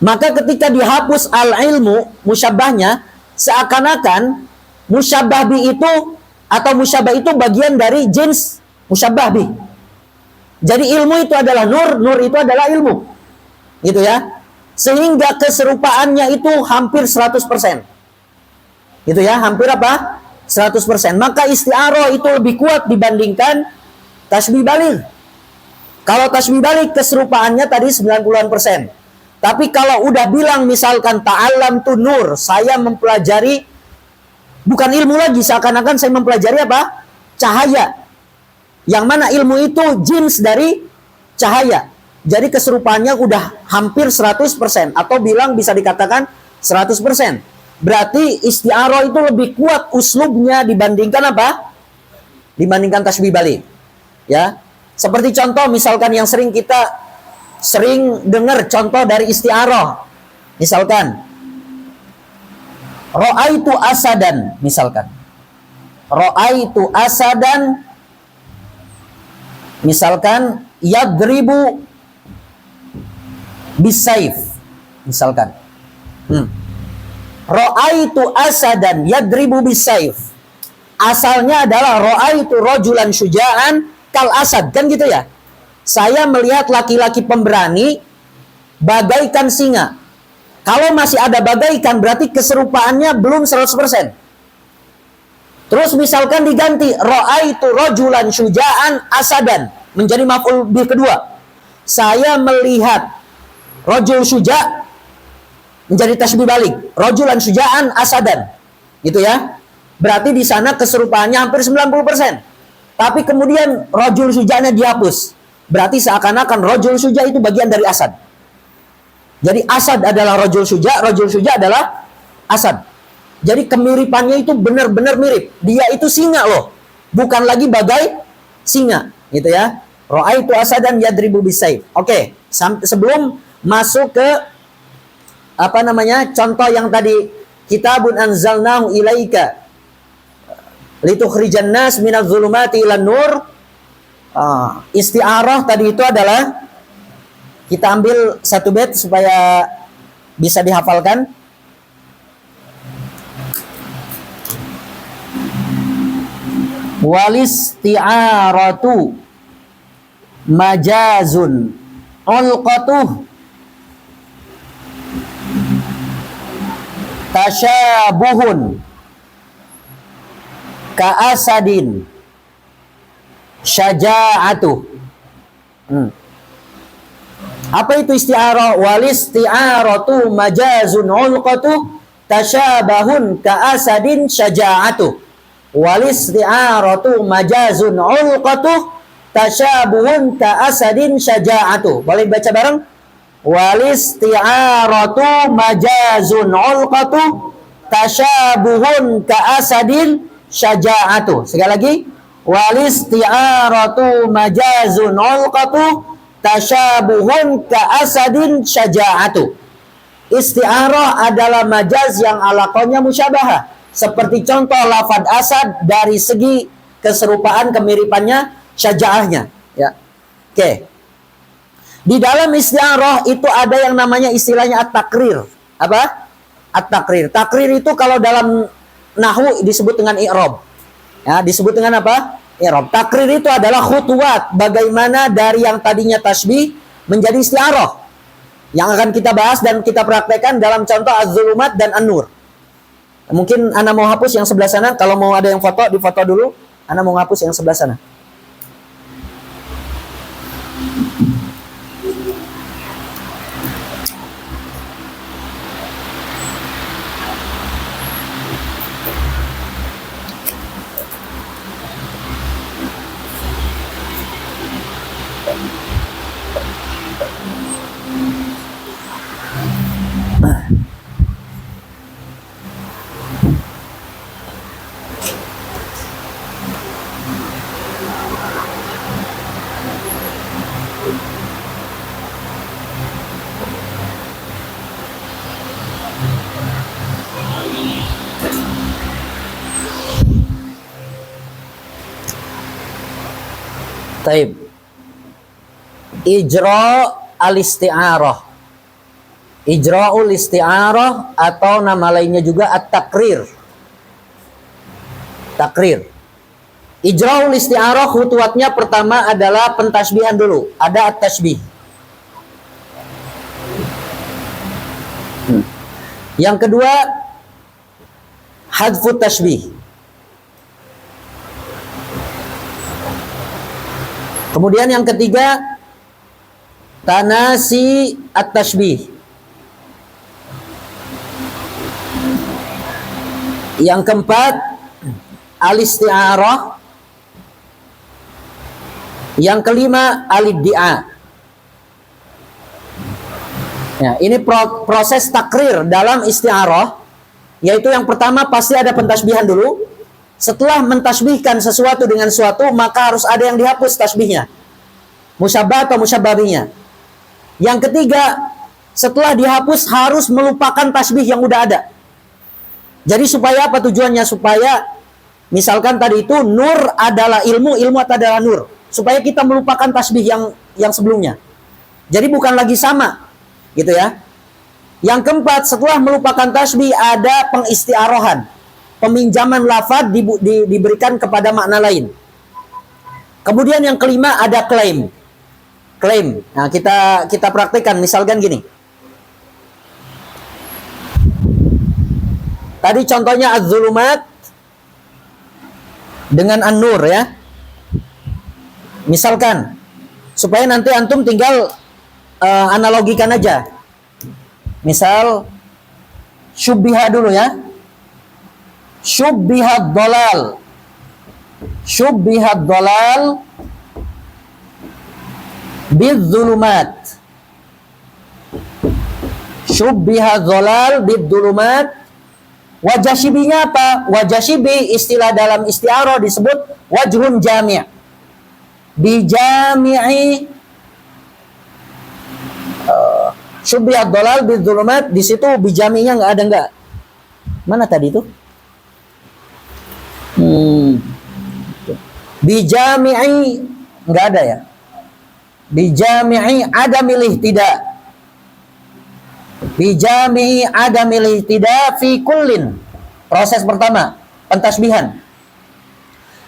Maka ketika dihapus al-ilmu musyabbahnya, seakan-akan musyabbah bi itu atau musyabbah itu bagian dari jins musyabbah bi. Jadi ilmu itu adalah nur, nur itu adalah ilmu. Gitu ya. Sehingga keserupaannya itu hampir 100%. Gitu ya, hampir apa? 100%. Maka isti'arah itu lebih kuat dibandingkan tasbih baligh. Kalau tasbih baligh keserupaannya tadi 90%. Tapi kalau udah bilang misalkan ta'allam tu nur, saya mempelajari bukan ilmu lagi, seakan-akan saya mempelajari apa? Cahaya. Yang mana ilmu itu jins dari cahaya. Jadi keserupaannya udah hampir 100% atau bilang bisa dikatakan 100%. Berarti isti'arah itu lebih kuat uslubnya dibandingkan apa? Dibandingkan tasbih baligh. Ya. Seperti contoh misalkan yang kita sering dengar contoh dari isti'arah. Misalkan ra'aitu asadan, misalkan. Ra'aitu asadan, misalkan yadribu bisayf, misalkan. Ra'aitu asadan yadribu bisayf. Asalnya adalah ra'aitu rajulan syuja'an kal asad, kan gitu ya. Saya melihat laki-laki pemberani bagaikan singa. Kalau masih ada bagaikan berarti keserupaannya belum 100%. Terus misalkan diganti ra'aitu rajulan syuja'an asadan. menjadi maf'ul bih kedua. Saya melihat rajul syuja menjadi tasbih balik. Rajulan syuja'an asadan. Gitu ya. Berarti di sana keserupaannya hampir 90%. Tapi kemudian rajul syuja'nya dihapus. Berarti seakan-akan rajul syuja' itu bagian dari asad. Jadi asad adalah rajul syuja' adalah asad. Jadi kemiripannya itu benar-benar mirip. Dia itu singa loh. Bukan lagi bagai singa. Gitu ya. Ra'aitu asadan yadribu bisayf. Oke. Sebelum masuk ke contoh yang tadi, kitabun anzalnahu ilaika litukhrijan nas minadz zulumati ilan nur. Isti'arah tadi itu adalah, kita ambil satu bait supaya bisa dihafalkan. Walisti'aratu majazun ulqatuh tasyabuhun ka'asadin syaja'atuh. Apa itu isti'arah? Walisti'aratu majazun ulqatuh tasyabahun ka'asadin syaja'atuh. Walisti'aratu majazun ulqatuh tasyabuhun ka'asadin syaja'atuh. Boleh baca bareng? Walisti'aratu majazun ulqatuh tasyabuhun ka'asadin syaja'atuh. Sekali lagi. Walisti'aratu majazun ulqatuh tasyabuhun ka'asadin syaja'atuh. Isti'arah adalah majaz yang alaqahnya musyabahah. Seperti contoh lafad asad dari segi keserupaan, kemiripannya, syaja'ahnya. Ya. Oke. Di dalam isti'arah itu ada yang namanya istilahnya at-takrir. Apa? At-takrir. Takrir itu kalau dalam nahwu disebut dengan i'rab. Ya, disebut dengan apa? I'rab. Takrir itu adalah khutuwat bagaimana dari yang tadinya tasbih menjadi isti'arah. Yang akan kita bahas dan kita praktekkan dalam contoh az-zulumat dan an-nur. Mungkin Ana mau hapus yang sebelah sana. Kalau mau ada yang foto, difoto dulu. Ana mau hapus yang sebelah sana. Taib. Ijra al-isti'arah. Ijra'ul isti'arah atau nama lainnya juga at-takrir. Takrir. Ijra'ul isti'arah khutuwatnya pertama adalah pentasbihan dulu. Ada at-tasbih. Yang kedua hadfut tasbih. Kemudian yang ketiga tanasi at-tasbih. Yang keempat al-isti'arah. Yang kelima al-iddia. Ya, ini proses takrir dalam isti'arah, yaitu yang pertama pasti ada pentasbihan dulu. Setelah mentasbihkan sesuatu dengan sesuatu, maka harus ada yang dihapus tasbihnya, musyabbah atau musyabbabinya. Yang ketiga, setelah dihapus harus melupakan tasbih yang udah ada. Jadi supaya apa tujuannya? Supaya misalkan tadi itu nur adalah ilmu, ilmu adalah nur. Supaya kita melupakan tasbih yang sebelumnya. Jadi bukan lagi sama, gitu ya. Yang keempat, setelah melupakan tasbih ada pengistiarohan. Peminjaman lafaz diberikan kepada makna lain. Kemudian yang kelima ada klaim. Klaim. Nah, kita praktekkan misalkan gini. Tadi contohnya az-zulumat dengan an-nur ya. Misalkan supaya nanti antum tinggal analogikan aja. Misal syubbiha dulu ya. Syubbiha dhalal. Syubbiha dhalal bidzulumat. Syubbiha dhalal bidzulumat. Wajah syibinya apa? Wajah syibi istilah dalam isti'arah disebut wajhun jami'. Bijami'i syubbiha dhalal bidzulumat, di situ bijami'nya enggak ada enggak? Mana tadi itu? Bijami'i enggak ada ya? Bijami'i adamil ihtidaa. Bijami'i adamil ihtidaa fi kullin. Proses pertama, pentasbihan.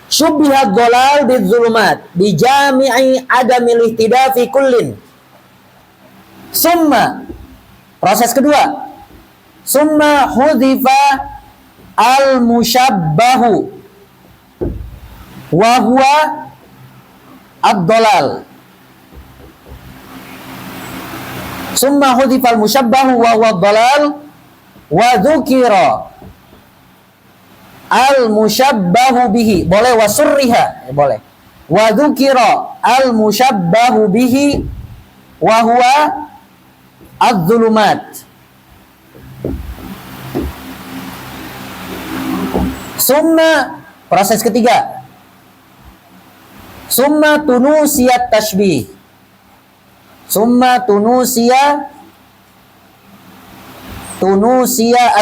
Syubbiha dhalal bidzulumat bijami'i adamil ihtidaa fi kullin. Summa, proses kedua. Summa hudhifa al-mushabbahu wa huwa ad-dhalal. Summa hudhifa al-mushabbahu wa huwa ad-dhalal wa dhukira al-mushabbahu bihi. Boleh wasurriha, boleh. Wa dhukira al-mushabbahu bihi wa huwa az-zulumat. Summa, proses ketiga. Summa tunusiyat tashbih. Summa tunusiya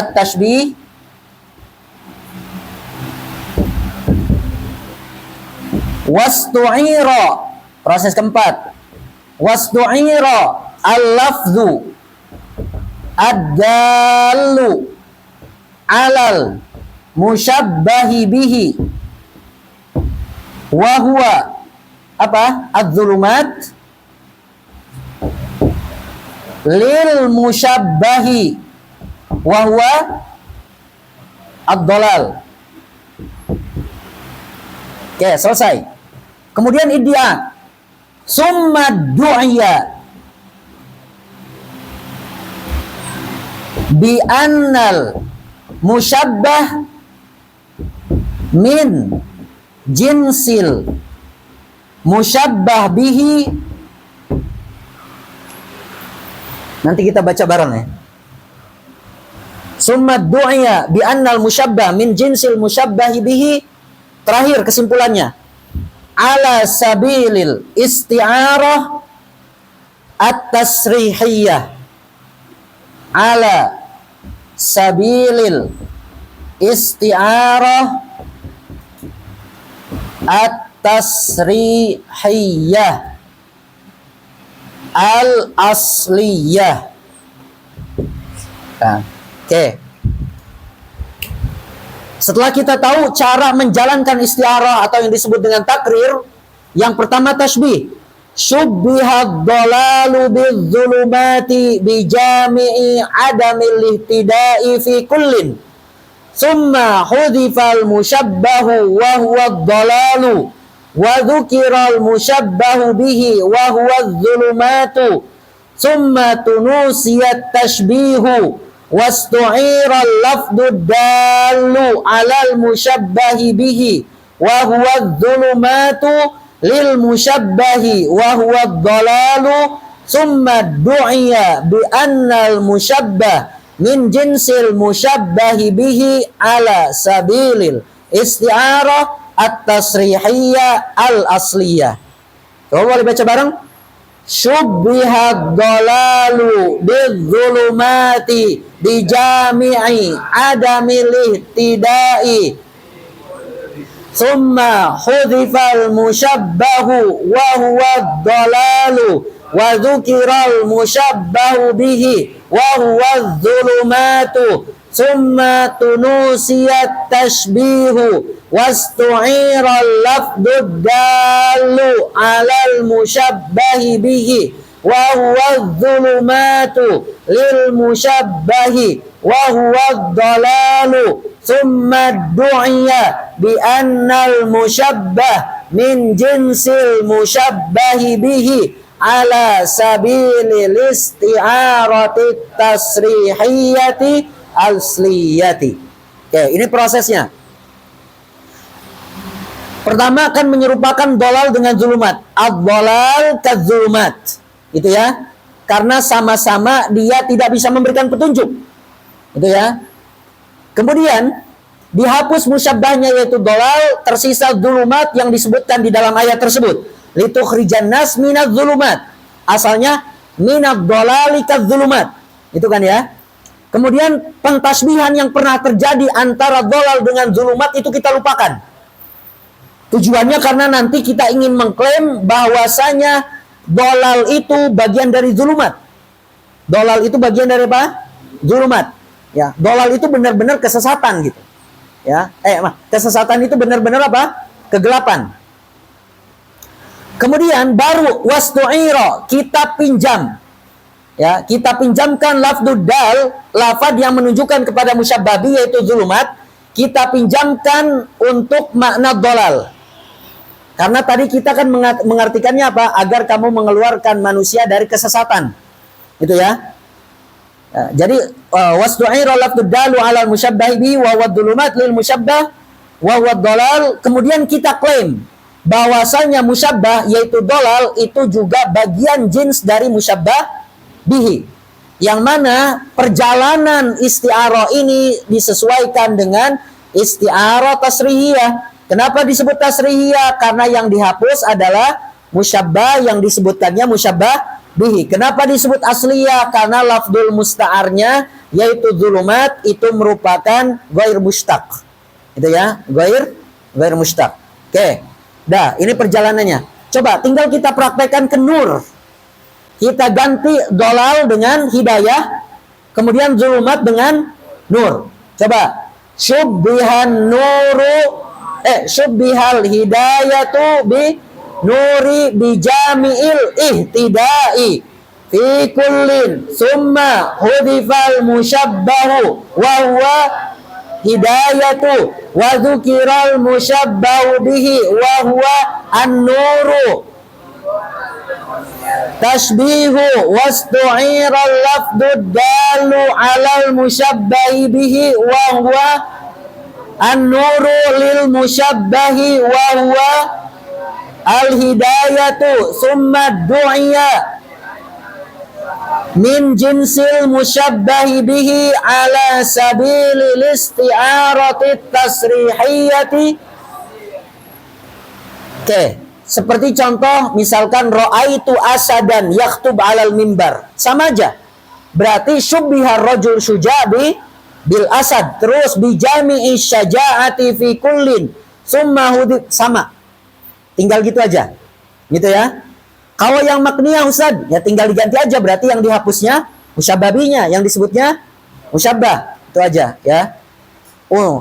at-tashbih. Wastu'ira, proses keempat. Wastu'ira al-lafzu ad-dallu alal mushabbahi bihi wa huwa apa? Az-zulumat lil mushabbahi wa huwa ad-dhalal. Oke, selesai. Kemudian iddia. Summa du'iya bi annal musyabbah min jinsil musyabbah bihi. Nanti kita baca bareng ya. Summa du'iya bi annal musyabbah min jinsil musyabbah bihi. Terakhir kesimpulannya. Ala sabilil isti'arah at-tasrihiyah. Ala sabilil isti'arah at-tasrihiyah al-asliyah. Nah, oke. Setelah kita tahu cara menjalankan isti'arah atau yang disebut dengan takrir, yang pertama tasbih. Syubbihad dhalalu bidzulumati bijami'i adamil ihtida'i fi kullin. Summa hudhifal mushabbahu wa huwa ad-dhalalu wa dhukiral mushabbahu bihi wa huwa adh-dhulumatu. Summa tunusiyat tashbihu wastu'ira al-lafdu ad-dallu 'alal mushabbahi bihi wa huwa adh-dhulumatu lil mushabbahi wa huwa ad-dhalalu. Summa du'iya bi annal mushabbah min jinsil mushabbahi bihi ala sabilil isti'arah at-tasrihiyah al-asliyah. Coba boleh baca bareng. Syubbihad dhalalu bidzulumati bijami'i adamil ihtida'i. Summa hudhifal mushabbahu wa huwa ad-dhalalu wa dhukiral mushabbahu bihi wa huwa adh-dhulumatu. Summa tunusiyat tashbihu wastu'ira al-lafdu ad-dallu 'alal mushabbahi bihi wa huwa adh-dhulumatu lil mushabbahi wa huwa ad-dhalalu. Summa du'iya bi annal mushabbah min jinsil musyabbahi bihi ala sabilil isti'arati tasrihiyati asliyati. Oke, ini prosesnya. Pertama akan menyerupakan dolal dengan zulumat. Ad-dolal kadzulumat. Gitu ya. Karena sama-sama dia tidak bisa memberikan petunjuk. Gitu ya. Kemudian dihapus musyabbahnya yaitu dolal, tersisa zulumat yang disebutkan di dalam ayat tersebut. Litukhrijan nas minadz zulumat. Asalnya minadz dolali kadzulumat. Itu kan ya. Kemudian pentasbihan yang pernah terjadi antara dolal dengan zulumat itu kita lupakan. Tujuannya karena nanti kita ingin mengklaim bahwasanya dolal itu bagian dari zulumat. Dolal itu bagian dari apa? Zulumat. Ya, dolal itu benar-benar kesesatan gitu. Ya, kesesatan itu benar-benar apa? Kegelapan. Kemudian baru wastu'ira, kita pinjam. Ya, kita pinjamkan lafdud dal, lafad yang menunjukkan kepada musyabbabi yaitu zulumat, kita pinjamkan untuk makna dolal. Karena tadi kita kan mengartikannya apa? Agar kamu mengeluarkan manusia dari kesesatan. Gitu ya. Jadi wasdu'ira lafdud dalu 'ala al-musyabbahi bihi wa huwa dzulumat lil musyabbah wa huwa dhalal. Kemudian kita klaim bahwasanya musyabbah yaitu dolal itu juga bagian jins dari musyabbah bihi. Yang mana perjalanan isti'arah ini disesuaikan dengan isti'arah tasrihiyah. Kenapa disebut tasrihiyah? Karena yang dihapus adalah musyabbah, yang disebutkannya musyabbah bihi. Kenapa disebut asliyah? Karena lafdul musta'arnya yaitu zulumat itu merupakan ghair mustaq. Itu ya, ghair mustaq. Oke. Dah, ini perjalanannya. Coba tinggal kita praktekkan ke nur. Kita ganti dolal dengan hidayah, kemudian zulumat dengan nur. Coba. Syubbihal hidayatu bi nuri bi jami'il ihtidai fi kullin summa hudifal musyabbahu wa huwa hidayatu wa dzukiral musyabbahu bihi wa huwa an-nuru tashbihu wastu'ira al-lafdud dalu 'alal musyabbahi bihi wa huwa an-nuru lil musyabbahi wa huwa al-hidayatu summa du'iya min jinsil musyabbahi bihi ala sabilil isti'arati tasrihiyati. Oke, seperti contoh misalkan ra'aitu asadan yaktub 'alal mimbar. Sama aja. Berarti syubbihar rajul syujabi bil asad, terus bijami'i syaja'ati fi kullin summa hudib, sama. Tinggal gitu aja. Gitu ya. Kalau yang makniyah Ustaz, ya tinggal diganti aja, berarti yang dihapusnya musyababinya, yang disebutnya musyabbah. Itu aja ya.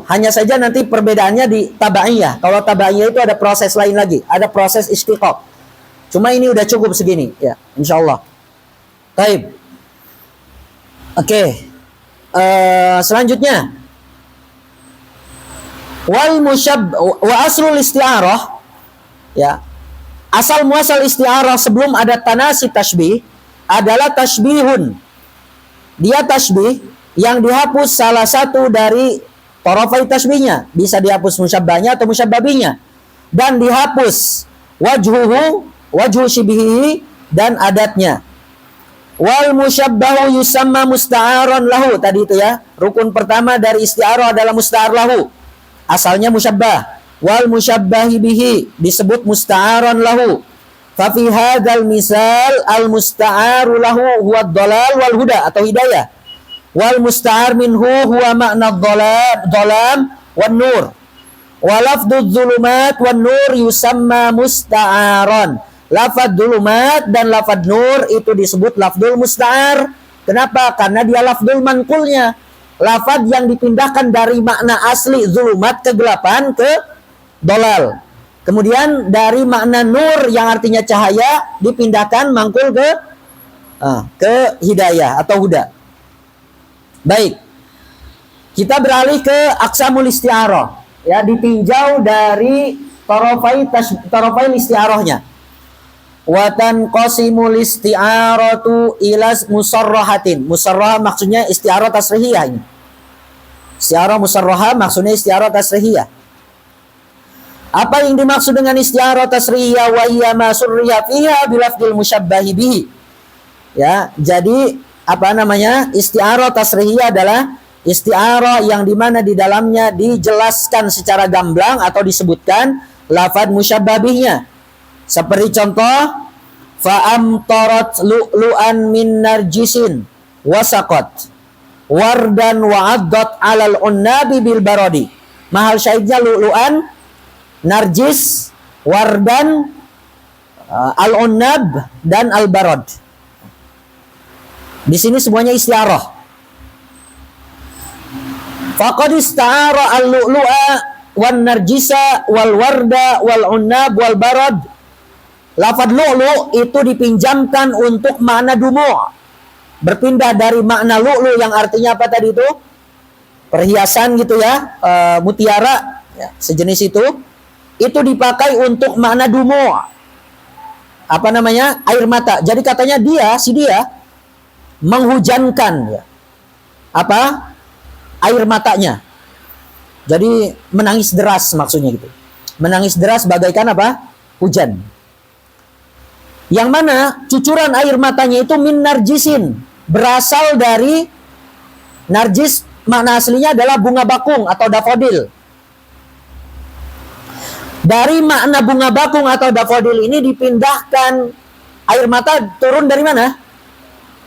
Hanya saja nanti perbedaannya di tabaiyah. Kalau tabaiyah itu ada proses lain lagi, ada proses istiqaq. Cuma ini udah cukup segini ya, insyaallah. Baik. Oke. Selanjutnya wa aslul isti'arah, ya, asal muasal isti'arah sebelum ada tanasi tasbih adalah tasbihun. Dia tasbih yang dihapus salah satu dari tarafai tasbihnya, bisa dihapus musyabbahnya atau musyabbabihnya, dan dihapus wajhu syibhihi dan adatnya. Wal musyabbahu yusamma musta'aran lahu. Tadi itu ya, rukun pertama dari isti'arah adalah musta'ar lahu, asalnya musyabbah. Wal musyabbahi bihi disebut musta'aran lahu. Fa fi hadzal misal al musta'aru lahu huwa ad-dhalal wal huda atau hidayah. Wal musta'ar minhu huwa makna dhalam wan nur. Wa lafdzu dzulumat wan nur yusamma musta'aran. Lafad dzulumat dan lafad nur itu disebut lafdul musta'ar. Kenapa? Karena dia lafdul manqulnya. Lafad yang dipindahkan dari makna asli dzulumat kegelapan ke dolal. Kemudian dari makna nur yang artinya cahaya dipindahkan mangkul ke hidayah atau huda. Baik. Kita beralih ke aqsamul isti'arah. Ya, ditinjau dari tarafai isti'arahnya. Wa tanqasimul isti'aratu ila musarrahatin. Musarrahah maksudnya isti'arah tasrihiyah ini. Isti'arah musarrahah maksudnya isti'arah tasrihiyah. Apa yang dimaksud dengan isti'arah tasrihiyah? Wa hiya ma surriya fiha bilafdil musyabbahi bihi. Ya, jadi apa namanya? Isti'arah tasrihiyah adalah isti'arah yang dimana di dalamnya dijelaskan secara gamblang atau disebutkan lafadz musyabbah bihnya. Seperti contoh, fa'amtarat lu'lu'an min narjisin wasaqat wardan wa'addat 'alal unnabi bil baradi. Mahal syahidnya lu'lu'an, narjis, wardan, al-unnab dan al-barad. Di sini semuanya isti'arah. Faqad ista'ara al-lu'lu'a wan narjisa wal warda wal unnab wal barad. Lafadz lu'lu itu dipinjamkan untuk makna dumu'. Berpindah dari makna lu'lu yang artinya apa tadi itu? Perhiasan gitu ya, mutiara ya, sejenis itu. Itu dipakai untuk makna dumu'. Apa namanya? Air mata. Jadi katanya dia menghujankan ya. Apa? Air matanya. Jadi menangis deras maksudnya gitu. Menangis deras bagaikan apa? Hujan. Yang mana cucuran air matanya itu min narjisin, berasal dari narjis, makna aslinya adalah bunga bakung atau dafodil. Dari makna bunga bakung atau dafodil ini dipindahkan air mata turun dari mana?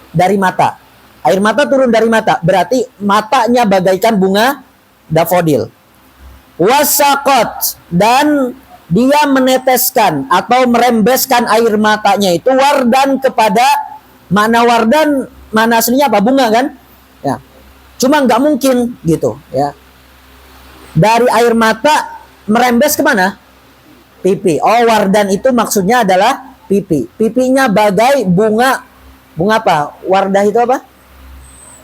Dari mata. Air mata turun dari mata, berarti matanya bagaikan bunga dafodil. Wasaqat, dan dia meneteskan atau merembeskan air matanya itu wardan kepada makna wardan, mana aslinya apa? Bunga kan? Ya. Cuma nggak mungkin gitu ya. Dari air mata merembes kemana? Pipi. Oh, wardan itu maksudnya adalah pipi. Pipinya bagai bunga apa? Wardah itu apa?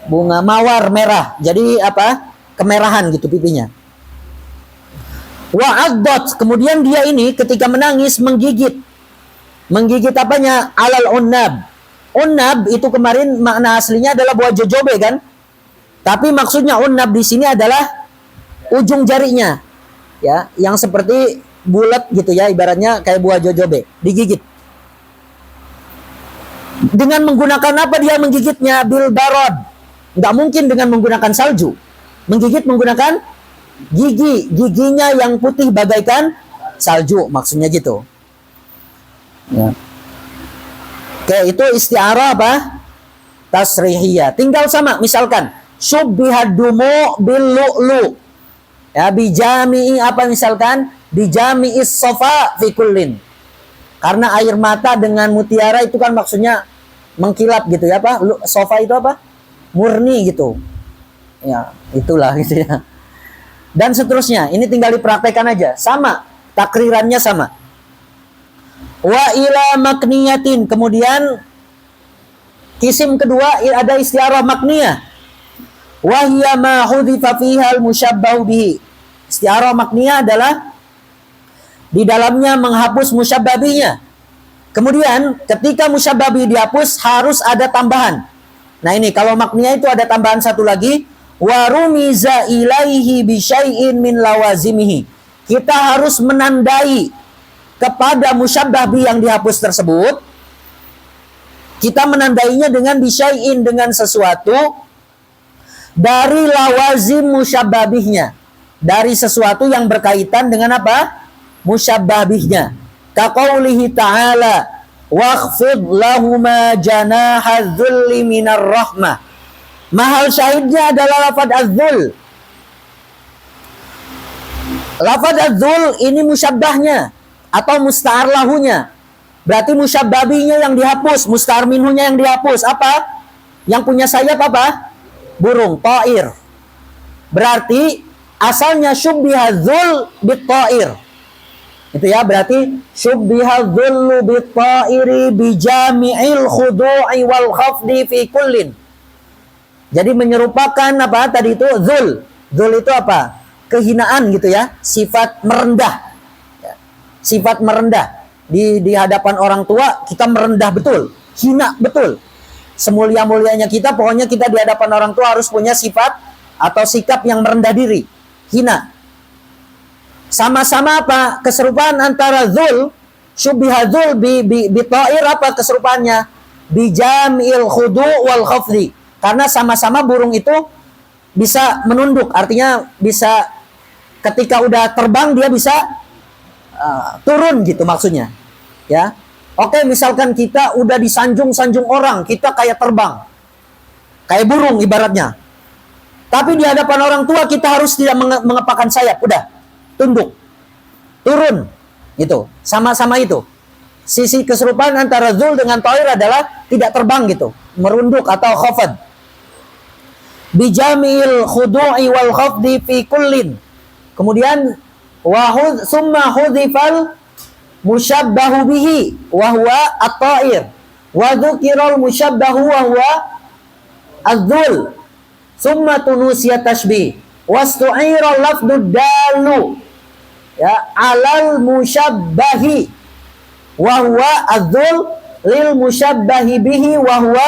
Bunga mawar merah. Jadi apa? Kemerahan gitu pipinya. Wa'addat, kemudian dia ini ketika menangis menggigit. Menggigit apanya? Alal unnab. Unnab itu kemarin makna aslinya adalah buah jojobe kan? Tapi maksudnya unnab di sini adalah ujung jarinya. Ya, yang seperti bulat gitu ya, ibaratnya kayak buah jojobe, digigit. Dengan menggunakan apa dia menggigitnya? Bil barad. Enggak mungkin dengan menggunakan salju. Menggigit menggunakan giginya yang putih bagaikan salju, maksudnya gitu ya. Oke, itu isti'arah apa? Tasrihiyah. Tinggal sama, misalkan syubbihad dumu bil lu'lu ya, bijami'i apa misalkan? Bijami'is sofa fi kullin. Karena air mata dengan mutiara itu kan maksudnya mengkilap gitu ya, apa? Sofa itu apa? Murni gitu ya, itulah gitu ya. Dan seterusnya, ini tinggal dipraktekkan aja. Sama, takrirannya sama. Wa ila makniyatin. Kemudian kisim kedua ada isti'arah makniyah. Wa hiya ma hudhifa fiha al-musyabbahu bihi. Isti'arah makniyah adalah di dalamnya menghapus musyabbah bihnya. Kemudian ketika musyabbah bihi dihapus harus ada tambahan. Nah ini kalau makniyah itu ada tambahan satu lagi. Warumiza ilaihi bisyai'in min lawazimihi. Kita harus menandai kepada musyabbah bi yang dihapus tersebut. Kita menandainya dengan bisyai'in, dengan sesuatu dari lawazim musyabbah bihnya, dari sesuatu yang berkaitan dengan apa? Musyabbah bihnya. Kaqaulihi ta'ala wakhfid lahuma janaha dzulli minar rahmah. Mahal syahidnya adalah lafadz az-zul. Lafadz az-zul ini musyabbahnya atau musta'ar lahunya. Berarti musyabbabinya yang dihapus, musta'ar minhunya yang dihapus. Apa? Yang punya sayap apa? Burung, ta'ir. Berarti asalnya syubbihadzul bit-ta'ir. Itu ya, berarti syubbihadzullu bit-ta'iri bijami'il khudu'i wal khafdi fi kullin. Jadi menyerupakan apa tadi itu? Zul. Zul itu apa? Kehinaan gitu ya. Sifat merendah. sifat merendah. Di hadapan orang tua kita merendah betul, hina betul. Semulia-mulianya kita, pokoknya kita di hadapan orang tua harus punya sifat atau sikap yang merendah diri, hina. Sama-sama apa? Keserupaan antara dzul, syubbiha dzul bi ta'ir, apa keserupaannya? Bijamil khudu wal khafdi. Karena sama-sama burung itu bisa menunduk, artinya bisa ketika udah terbang dia bisa turun gitu maksudnya. Ya. Oke, misalkan kita udah disanjung-sanjung orang, kita kayak terbang. Kayak burung ibaratnya. Tapi di hadapan orang tua kita harus tidak mengepakkan sayap, udah tunduk. Turun. Gitu. Sama-sama itu. Sisi keserupaan antara dzul dengan ta'ir adalah tidak terbang gitu, merunduk atau khafad. Bijamil khudu'i wal khafdi fi kullin. Kemudian summa hudhifal musyabbahu bihi wa huwa at-ta'ir wa dzukiral musyabbahu wa huwa adz-dzul summa tunusiya tashbih wastu'ira lafdud dalu ya alal musyabbahi wa huwa adz-dzul lil musyabbahi bihi wa huwa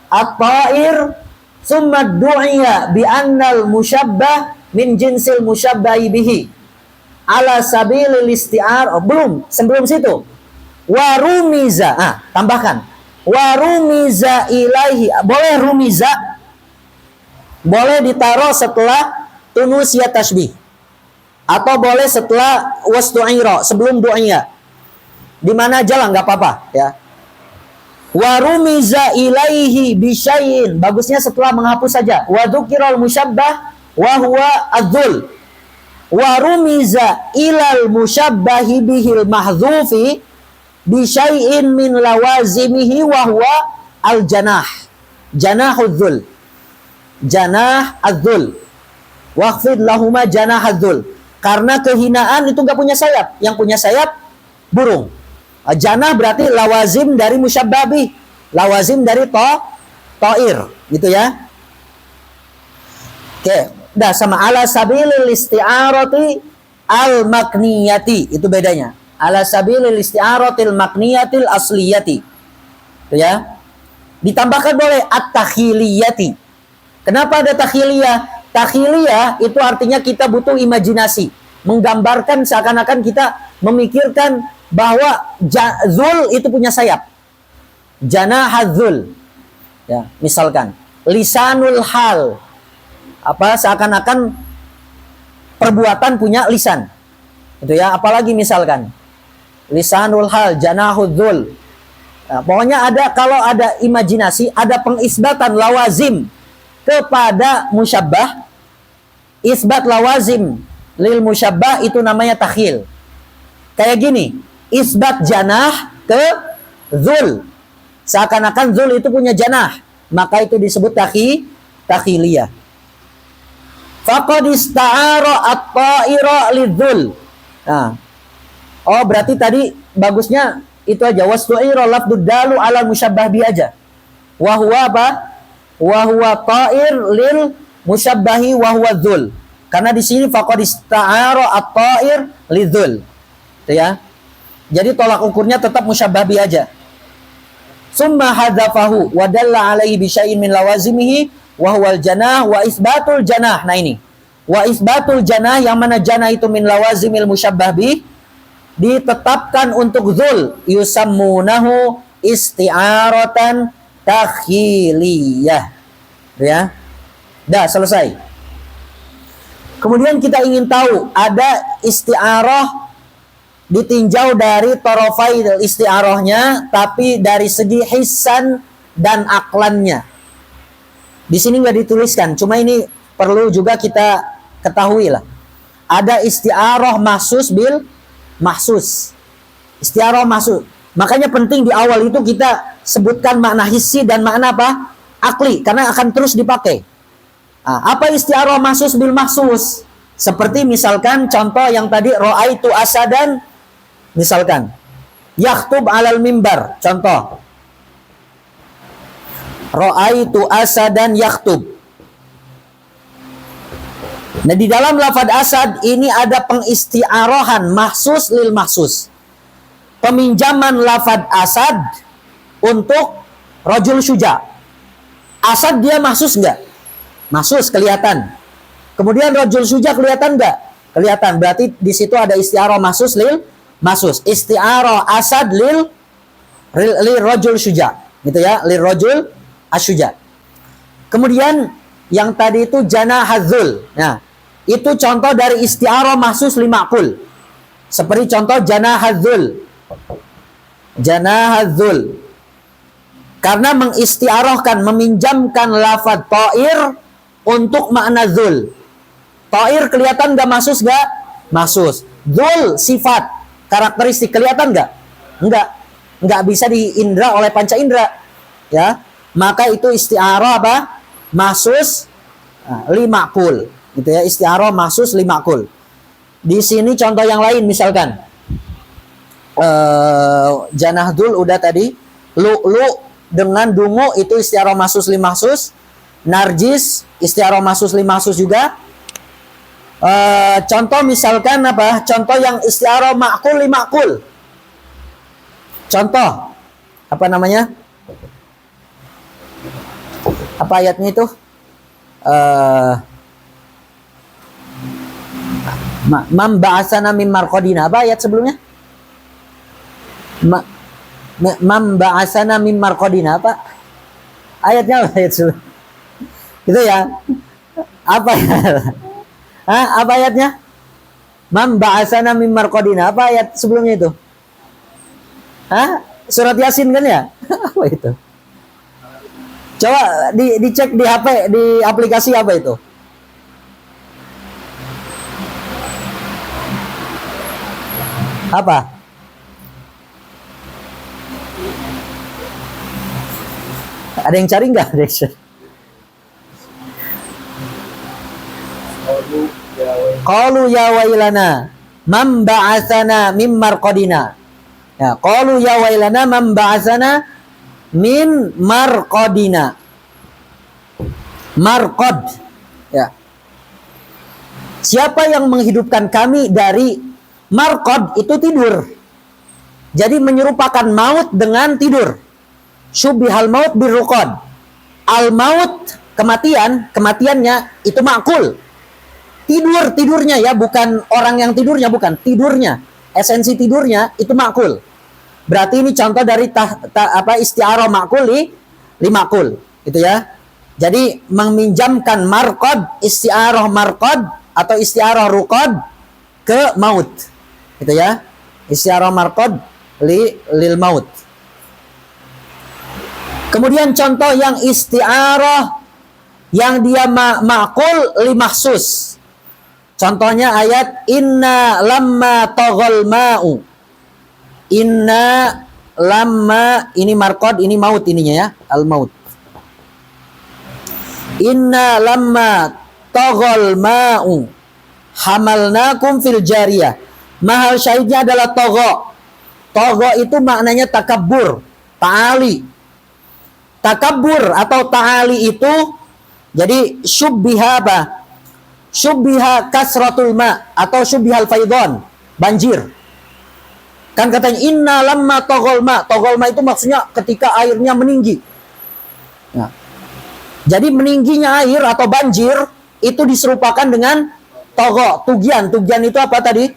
at-ta'ir summa du'iya bi annal musyabbah min jinsil musyabbahi bihi ala sabilil isti'ar. Belum, sebelum situ. Warumiza. Tambahkan. Warumiza ilaihi. Boleh rumiza. Boleh ditaruh setelah tunusiyat tashbih. Atau boleh setelah wastu'ira, sebelum du'iyah. Di mana aja lah, nggak apa-apa ya. Warumiza ilaihi bisyai'in. Bagusnya setelah menghapus saja. Wa dzukiral musyabbah wa huwa adz-dzul. Wa rumiza ilal musyabbahi bihil mahdhufi bi syai'in min lawazimihi wa huwa al janah. Janahudz-dzul. Janah adz-dzul. Waqfid lahuma janahadz-dzul. Karena kehinaan itu enggak punya sayap. Yang punya sayap burung. Janah berarti lawazim dari musyabbabi. Lawazim dari ta'ir, gitu ya. Oke. Dah sama ala sabilil isti'arati al makniyati, itu bedanya. Ala sabilil isti'aratil makniyatil asliyati. Itu ya. Ditambahkan boleh at-takhiliyati. Kenapa ada takhiliyah? Takhiliyah itu artinya kita butuh imajinasi, menggambarkan seakan-akan kita memikirkan bahwa dzul itu punya sayap. Janahadzul. Ya, misalkan lisanul hal, apa seakan-akan perbuatan punya lisan, itu ya. Apalagi misalkan lisanul hal, janahudzul. Nah, pokoknya ada, kalau ada imajinasi, ada pengisbatan lawazim kepada musyabbah, isbat lawazim lil musyabbah, itu namanya takhil. Kayak gini, isbat janah ke dzul, seakan-akan dzul itu punya janah, maka itu disebut takhiliyah. Faqad ista'ara at-ta'ira lidzul. Nah. Oh, berarti tadi bagusnya itu aja, wastu'ira lafdud dalu ala musyabbah bi aja. Wa huwa apa? Wa huwa ta'ir lil musyabbahi wa huwa dzul. Karena di sini faqad ista'ara at-ta'ir lidzul. Itu ya. Jadi tolak ukurnya tetap musyabbah bi aja. Summa hadzafahu wa dalla alaihi bi syai'in min lawazimihi wa huwal janah wa isbatul janah. Nah ini, wa isbatul janah, yang mana janah itu min lawazimil musyabbah bih, ditetapkan untuk dzul, yusammunahu isti'aratan takhiliyah. Ya. Dah selesai. Kemudian kita ingin tahu, ada isti'arah ditinjau dari tarafai isti'arahnya, tapi dari segi hissan dan aklannya. Di sini nggak dituliskan, cuma ini perlu juga kita ketahui lah. Ada isti'arah mahsus bil mahsus. Isti'arah mahsus. Makanya penting di awal itu kita sebutkan makna hissi dan makna apa? Akli, karena akan terus dipakai. Nah, apa isti'arah mahsus bil mahsus? Seperti misalkan contoh yang tadi, ra'aitu asadan, misalkan yaktub alal mimbar, contoh. Ra'aitu asadan yaktub. Nah, di dalam lafaz asad ini ada pengisti'arohan mahsus lil mahsus. peminjaman lafad asad untuk rajul syuja. Asad dia mahsus enggak? Mahsus, kelihatan. Kemudian rajul syuja kelihatan enggak? Kelihatan. Berarti di situ ada isti'arah mahsus lil mahsus. Isti'arah asad lil rajul syuja. Gitu ya, lil rajul asyuja. Kemudian yang tadi itu janahadzul. Nah, itu contoh dari isti'arah mahsus lima'kul. Seperti contoh janahadzul. Janahadzul. Karena mengistiarahkan, meminjamkan lafaz ta'ir untuk makna zul. Ta'ir kelihatan gak mahsus gak? Mahsus. Zul sifat, karakteristik kelihatan gak? Enggak. Enggak bisa diindra oleh panca indera. Ya. Maka itu istiarah apa? Mahsus lima'kul. Gitu ya, istiarah mahsus lima'kul. Di sini contoh yang lain misalkan. Janahdul udah tadi. Lu dengan dungu itu istiarah mahsus limahsus. Narjis istiarah mahsus limahsus juga. Contoh misalkan apa? Contoh yang istiarah ma'kul limakul. Contoh apa namanya? Apa ayatnya itu? Mam ba'asana mim marqadina. Apa ayat sebelumnya? Mam ba'asana mim marqadina. Apa ayatnya? Apa ayat sebelumnya? Itu ya. Apa ya? Apa ayatnya? Mam ba'asana mim marqadina. Apa ayat sebelumnya itu? Surat Yasin kan ya? Apa itu? Coba dicek di HP, di aplikasi apa itu? Apa? Ada yang cari nggak? Qalu ya wailana man ba'atsana mim marqadina. Ya, qalu ya wailana man ba'atsana min marqadina. Marqad. Ya. Siapa yang menghidupkan kami dari marqad itu tidur. Jadi menyerupakan maut dengan tidur. Syubbihal maut birruqad. Al maut kematian, kematiannya itu makul. Tidurnya ya, bukan orang yang tidurnya, bukan tidurnya. Esensi tidurnya itu makul. Berarti ini contoh dari isti'arah makul li makul, gitu ya. Jadi meminjamkan marqad, isti'arah marqad atau isti'arah ruqad ke maut. Gitu ya. Isti'arah marqad lil maut. Kemudian contoh yang isti'arah yang dia ma'kul li mahsus. Contohnya ayat inna lamma taghal ma'u. Inna lamma, ini marqad, ini maut ininya ya, al maut. Inna lamma taghal ma'u hamalnakum fil jariyah. Mahal syahidnya adalah tagha. Tagha itu maknanya takabbur, ta'ali. Takabbur atau ta'ali itu jadi syubbiha apa? Syubbiha kasratul ma atau syubbihal faidon, banjir. Kan katanya inna lamma taghal ma. Taghal ma itu maksudnya ketika airnya meninggi. Nah, jadi meningginya air atau banjir itu diserupakan dengan tagha, tugian. Tugian itu apa tadi?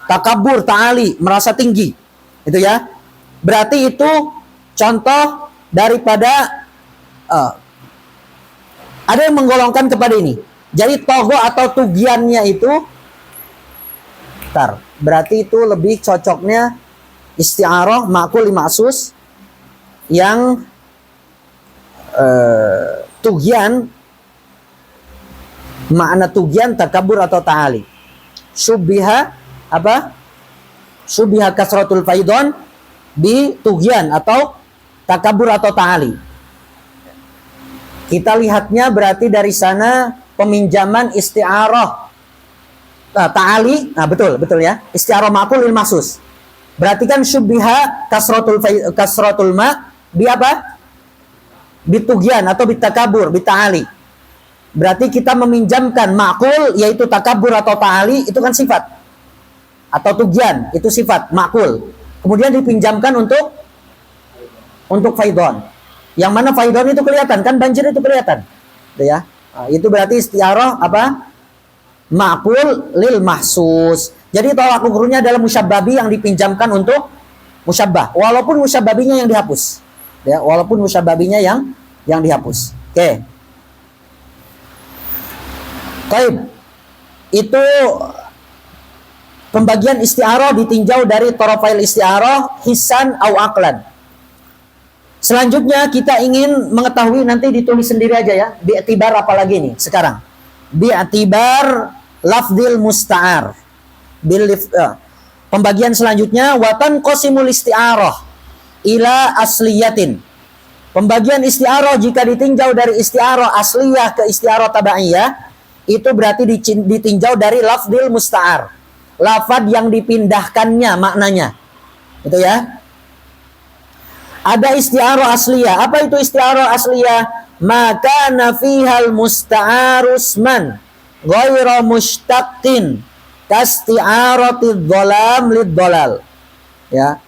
Takabur, ta'ali, merasa tinggi. Itu ya. Berarti itu contoh daripada ada yang menggolongkan kepada ini. Jadi togo atau tugiannya itu berarti itu lebih cocoknya isti'arah ma'kul li ma'sus yang tugian, makna tugian takabur atau ta'ali. Syubbiha apa? Syubbiha kasratul faidon bi tugian atau takabur atau ta'ali. Kita lihatnya berarti dari sana peminjaman isti'arah ta'ali. Nah, betul ya. Isti'arah ma'kul lil mahsus. Berarti kan syubbiha kasratul ma bi apa? Bitugian atau bitakabur, bita'ali. Berarti kita meminjamkan ma'kul yaitu takabur atau ta'ali itu kan sifat. Atau tugian itu sifat ma'kul. kemudian dipinjamkan untuk faidon. Yang mana faidon itu kelihatan kan, banjir itu kelihatan. Gitu ya. Nah, itu berarti isti'arah apa? Ma'qul lil mahsus. Jadi tolak ukurnya adalah musyabbabi yang dipinjamkan untuk musyabbah, walaupun musyabbabinya yang dihapus. Ya, walaupun musyabbabinya yang dihapus. Oke. Baik. Itu pembagian isti'arah ditinjau dari tarafail isti'arah hisan au aqlan. Selanjutnya kita ingin mengetahui, nanti ditulis sendiri aja ya, bi'tibar apa lagi nih sekarang. Bi'tibar lafdil musta'ar. Pembagian selanjutnya watan qasimul isti'arah ila asliyatin. Pembagian isti'arah jika ditinjau dari isti'arah asliyah ke isti'arah tabaiyah, itu berarti ditinjau dari lafdil musta'ar. Lafad yang dipindahkannya maknanya. Itu ya. Ada isti'arah asliyah. Apa itu isti'arah asliyah? Maka nafihal musta'arusman ghairu mushtaqin kasti'aratid dhalam lid dhalal. Ya.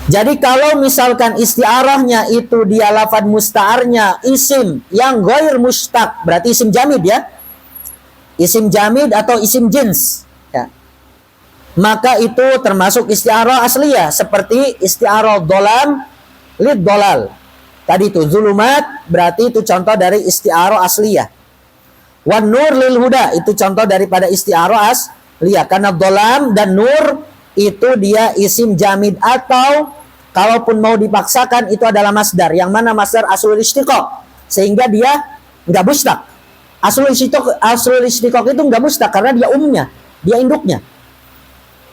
Jadi kalau misalkan isti'arahnya itu dia lafad musta'arnya isim yang ghair mushtaq, berarti isim jamid ya. Isim jamid atau isim jins. Ya. Maka itu termasuk isti'arah asliyah, seperti isti'arah dhalam lid dhalal. Tadi itu zulumat, berarti itu contoh dari isti'arah asliyah. Wan nur lil huda, itu contoh daripada isti'arah asliyah, karena dhalam dan nur itu dia isim jamid, atau kalaupun mau dipaksakan itu adalah masdar, yang mana masdar aslul istiqaq, sehingga dia nggak mushtaq. Aslul istiqaq itu nggak mushtaq karena dia umumnya, dia induknya.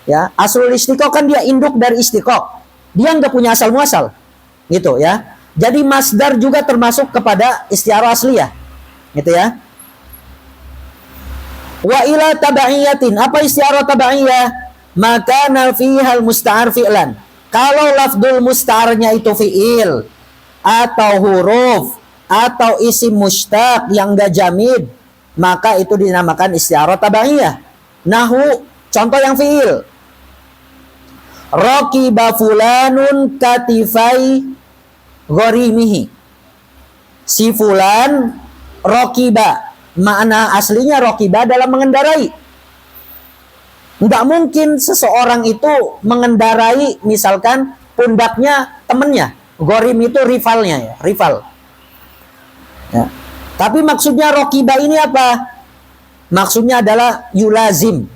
Ya, aslul istiqaq kan dia induk dari istiqaq, dia nggak punya asal muasal, gitu ya. Jadi masdar juga termasuk kepada isti'arah asliyah, gitu ya. Wa ila tabaiyatin, apa isti'arah tabaiyah? Maka nafihal musta'ar fi'lan. Kalau lafdul musta'arnya itu fi'il atau huruf atau isim mushtaq yang enggak jamid, maka itu dinamakan isti'arah tabaiyah. Nahu, contoh yang fi'il. Raqiba fulanun katifai gharimihi. Si fulan raqiba, makna aslinya raqiba adalah mengendarai. Nggak mungkin seseorang itu mengendarai misalkan pundaknya temennya. Gharim itu rivalnya ya, rival. Ya. Tapi maksudnya raqiba ini apa? Maksudnya adalah yulazim.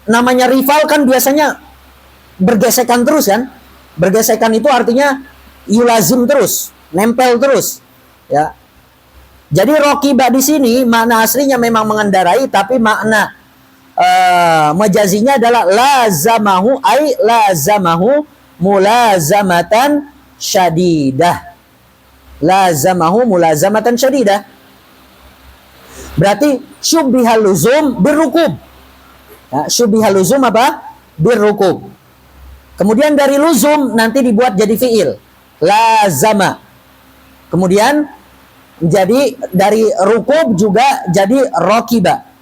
Namanya rival kan biasanya bergesekan terus kan? Bergesekan itu artinya yulazim terus, nempel terus. Ya. Jadi raqiba di sini makna aslinya memang mengendarai, tapi makna majazinya adalah lazamahu, ay lazamahu mulazamatan syadidah. Lazamahu mulazamatan syadidah. Berarti syubbihal luzum birrukub. Ya, syubbihal luzum apa? Birrukub. Kemudian dari luzum nanti dibuat jadi fiil. Lazama. Kemudian jadi dari rukub juga jadi raqiba.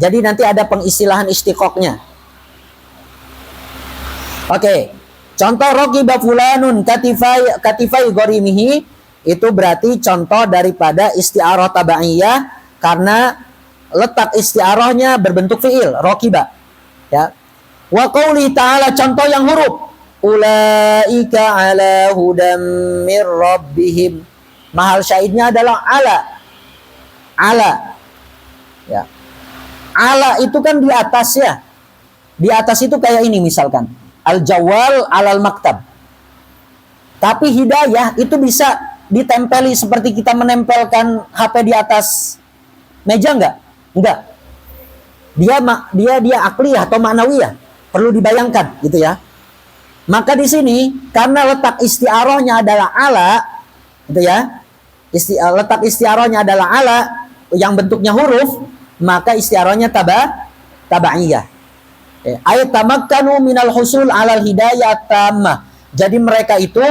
Jadi nanti ada pengistilahan istiqaqnya. Oke. Contoh raqiba fulanun katifai gharimihi, itu berarti contoh daripada isti'arah tabaiyah karena letak isti'arahnya berbentuk fiil, raqiba. Ya. Wa qouli ta'ala, contoh yang huruf. Ulaika ala hudam mir rabbihim. Mahal syahidnya adalah ala. Ala. Ya. Ala itu kan di atas ya. Di atas itu kayak ini misalkan. Al-jawal alal maktab. Tapi hidayah itu bisa ditempeli seperti kita menempelkan HP di atas meja enggak? Enggak. Dia akliyah atau ma'nawiyah. Perlu dibayangkan gitu ya. Maka di sini karena letak isti'arahnya adalah ala, gitu ya. Letak isti'arahnya adalah ala yang bentuknya huruf, maka isti'arahnya tabaiyah. Ayat tamakkanu minal husul alal hidayah tamah. Jadi mereka itu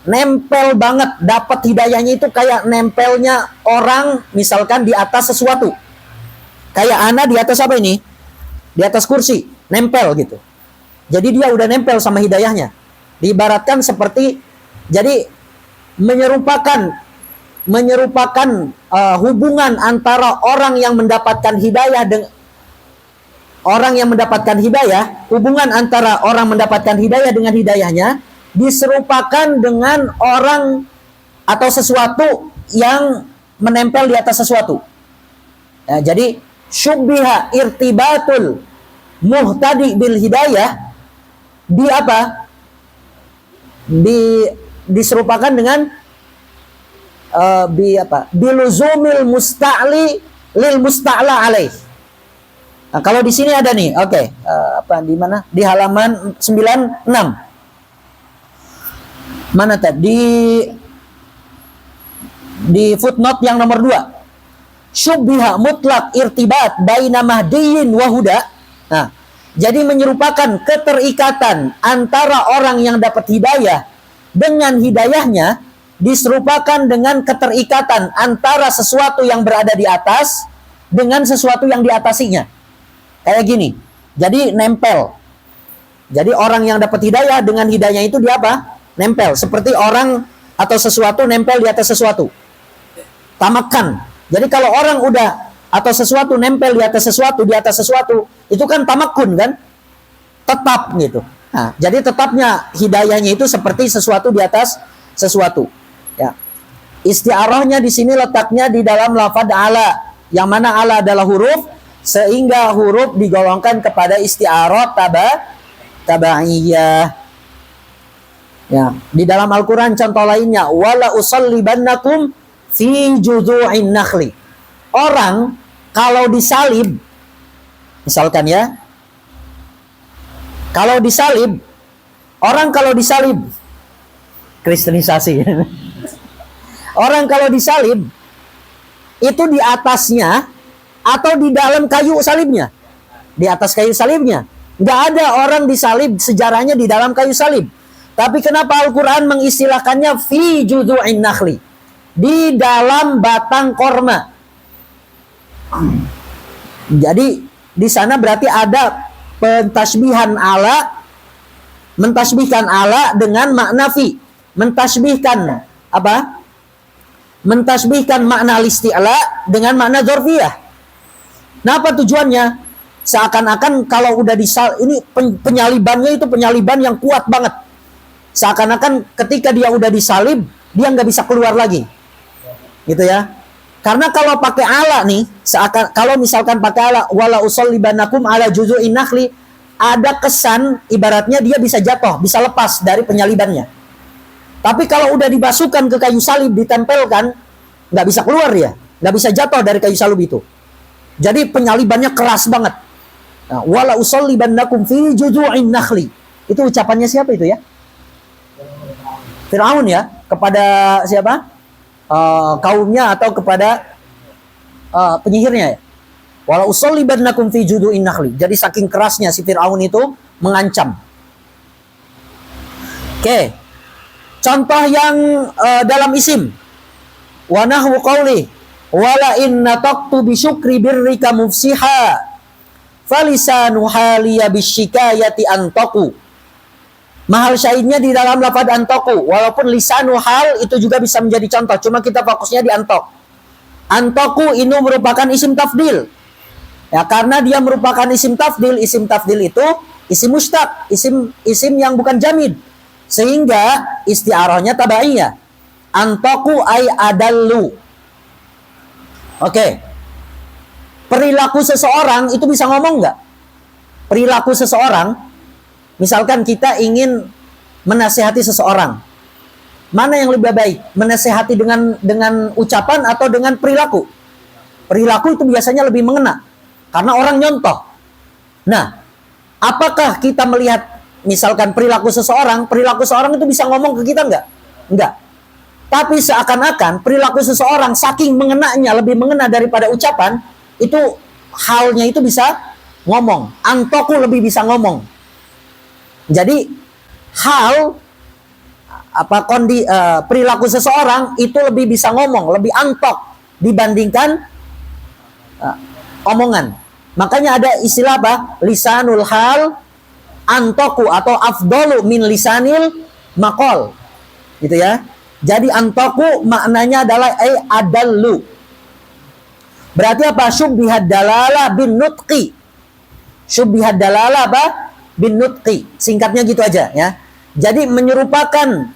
nempel banget, dapat hidayahnya itu kayak nempelnya orang misalkan di atas sesuatu. Kayak ana di atas apa ini? Di atas kursi, nempel gitu. Jadi dia udah nempel sama hidayahnya. Diibaratkan seperti, jadi menyerupakan hubungan antara orang yang mendapatkan hidayah dengan orang yang mendapatkan hidayah, hubungan antara orang mendapatkan hidayah dengan hidayahnya diserupakan dengan orang atau sesuatu yang menempel di atas sesuatu. Ya, jadi syubbiha irtibatul muhtadi bil hidayah di apa? Diserupakan dengan biluzumil musta'li lil musta'la alaih. Nah, kalau di sini ada nih, oke, di mana? Di halaman 96. Mana tadi? Di footnote yang nomor 2. Syubbiha mutlak irtibat baina mahdiyin wa huda. Nah, jadi menyerupakan keterikatan antara orang yang dapat hidayah dengan hidayahnya diserupakan dengan keterikatan antara sesuatu yang berada di atas dengan sesuatu yang diatasinya. Kayak gini. Jadi nempel. Jadi orang yang dapat hidayah dengan hidayah itu dia apa? Nempel. Seperti orang atau sesuatu nempel di atas sesuatu. Tamakan. Jadi kalau orang udah atau sesuatu nempel di atas sesuatu, itu kan tamakun kan? Tetap gitu. Nah, jadi tetapnya hidayahnya itu seperti sesuatu di atas sesuatu. Ya. Isti'arahnya di sini letaknya di dalam lafaz ala, yang mana ala adalah huruf, sehingga huruf digolongkan kepada isti'arah tabaiyah. Ya, di dalam Al-Qur'an contoh lainnya, wala usallibannakum fi juzu'in nakhli. Orang kalau disalib, misalkan ya, kalau disalib, orang kalau disalib, kristenisasi. Orang kalau disalib, itu di atasnya atau di dalam kayu salibnya? Di atas kayu salibnya. Nggak ada orang disalib sejarahnya di dalam kayu salib. Tapi kenapa Al-Quran mengistilahkannya fi judu'in nakhli? Di dalam batang korma. Jadi di sana berarti ada pentasbihan ala, mentasbihkan ala dengan makna fi. Mentasbihkan apa? Mentasbihkan makna isti'la dengan makna dzarfiyah. Nah, apa tujuannya? Seakan-akan kalau udah ini penyalibannya itu penyaliban yang kuat banget. Seakan-akan ketika dia udah disalib, dia nggak bisa keluar lagi. Gitu ya. Karena kalau pakai ala nih, kalau misalkan pakai ala, wala usallibanakum ala juzu'in nakhli, ada kesan ibaratnya dia bisa jatuh, bisa lepas dari penyalibannya. Tapi kalau udah dibasuhkan ke kayu salib, ditempelkan, nggak bisa keluar ya, nggak bisa jatuh dari kayu salib itu. Jadi penyalibannya keras banget. Nah, wala usallibannakum fi juzu'in nakhli. Itu ucapannya siapa itu ya? Fir'aun ya, kepada siapa? Kaumnya atau kepada penyihirnya ya. Wala usallibannakum fi juzu'in nakhli. Jadi saking kerasnya si Fir'aun itu mengancam. Oke. Contoh yang dalam isim. Wa nahwu qauli wala in nataqtu bi syukri birrika mufsiha falisanu haliya bisyikayati antaqu. Mahal syahidnya di dalam lafaz antaqu, walaupun lisanu hal itu juga bisa menjadi contoh, cuma kita fokusnya di antaq. Antaqu ini merupakan isim tafdil. Ya, karena dia merupakan isim tafdil itu isim mustaq, isim yang bukan jamid. Sehingga isti'arahnya tabaiyah. Antaqu ay adallu. Oke. Perilaku seseorang itu bisa ngomong nggak? Perilaku seseorang, misalkan kita ingin menasehati seseorang, mana yang lebih baik? Menasehati dengan ucapan atau dengan perilaku? Perilaku itu biasanya lebih mengena, karena orang nyontoh. Nah, apakah kita melihat misalkan perilaku seseorang itu bisa ngomong ke kita nggak? Nggak. Tapi seakan-akan perilaku seseorang saking mengenanya, lebih mengena daripada ucapan, itu halnya itu bisa ngomong. Antoku lebih bisa ngomong. Jadi hal perilaku seseorang itu lebih bisa ngomong, lebih antok dibandingkan omongan. Makanya ada istilah apa? Lisanul hal antoku atau afdolu min lisanil maqal. Gitu ya. Jadi antoku maknanya adalah adallu. Berarti apa? Syubbihat dalalah bin nutqi. Syubbihat dalalah apa? Bin nutqi. Singkatnya gitu aja ya. Jadi menyerupakan.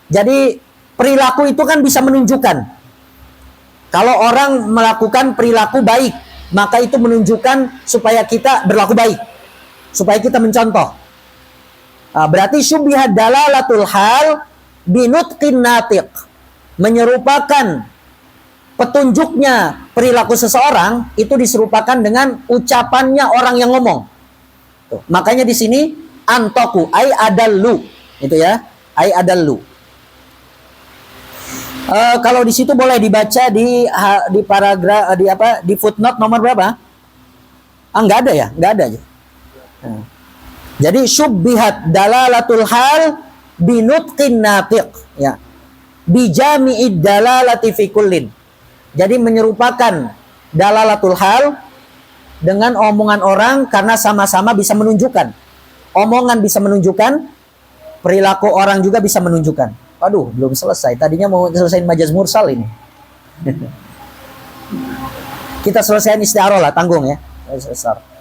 Jadi perilaku itu kan bisa menunjukkan. Kalau orang melakukan perilaku baik, maka itu menunjukkan supaya kita berlaku baik. Supaya kita mencontoh. Berarti syubbihat dalalatul hal binutqin natiq. Menyerupakan petunjuknya perilaku seseorang itu diserupakan dengan ucapannya orang yang ngomong. Tuh. Makanya di sini antoku ai adallu, itu ya, ai adallu. Kalau di situ boleh dibaca di paragraf di footnote nomor berapa? Nggak ada ya, nggak ada aja. Jadi syubbihat dalalatul hal binutqin natiq, ya, bijami'id dalalati fi kullin. Jadi menyerupakan dalalatul hal dengan omongan orang karena sama-sama bisa menunjukkan. Omongan bisa menunjukkan, perilaku orang juga bisa menunjukkan. Aduh, belum selesai. Tadinya mau selesaiin majaz mursal ini. Kita selesaiin isti'arah lah, tanggung ya. Selesai.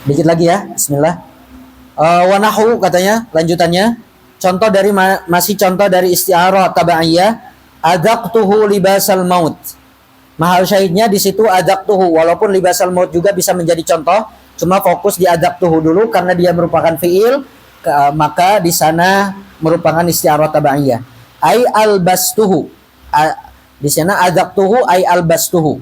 Dikit lagi ya, bismillah. Wanahu katanya, lanjutannya. Contoh dari masih contoh dari isti'arah tabaiyah, adaqtuhu libasal maut. Mahal syahidnya di situ adaqtuhu, walaupun libasal maut juga bisa menjadi contoh, cuma fokus di adaqtuhu dulu karena dia merupakan fiil, maka di sana merupakan isti'arah tabaiyah. Ai albastuhu. Di sana adaqtuhu ai albastuhu.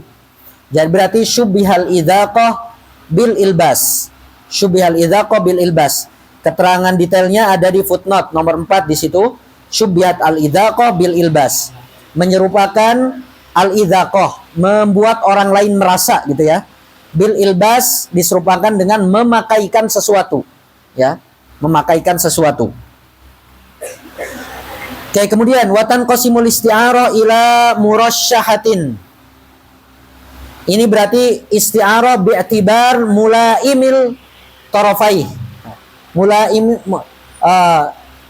Jadi berarti syubbihal idzaqah bil ilbas. Syubbihal idzaqah bil ilbas. Keterangan detailnya ada di footnote nomor 4 di situ. Syubbihat al idzaqah bil ilbas. Menyerupakan al idzaqah, membuat orang lain merasa gitu ya. Bil ilbas diserupakan dengan memakaikan sesuatu, ya. Memakaikan sesuatu. Oke, kemudian watan qasimul isti'arah ila murasyahatin. Ini berarti isti'arah bi'tibar mulaimil tarafai.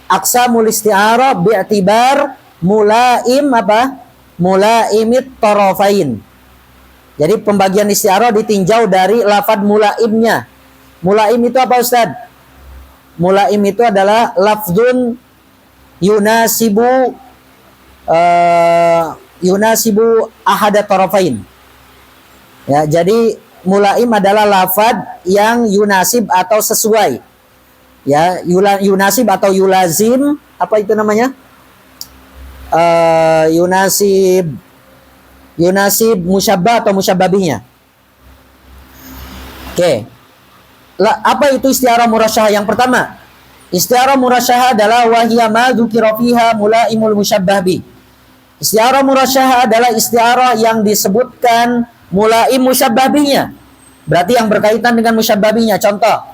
Aqsamul isti'arah bi'tibar mulaim apa? Mulaimit tarafain. Jadi pembagian isti'arah ditinjau dari lafad mulaimnya. Mulaim itu apa, Ustaz? Mulaim itu adalah lafzun yunasibu ahada tarafain. Ya, jadi mulaim adalah lafad yang yunasib atau sesuai. Ya, yunasib atau yulazim, apa itu namanya? Yunasib musyabbah atau musyabbabihnya. Oke. Apa itu isti'arah murasyahah? Yang pertama, isti'arah murasyahah adalah wahiyya ma dzukira fiha mulaimul musyabbah bi. Isti'arah murasyahah adalah isti'arah yang disebutkan mulaim musyabbah binya. Berarti yang berkaitan dengan musyabbah binya. Contoh,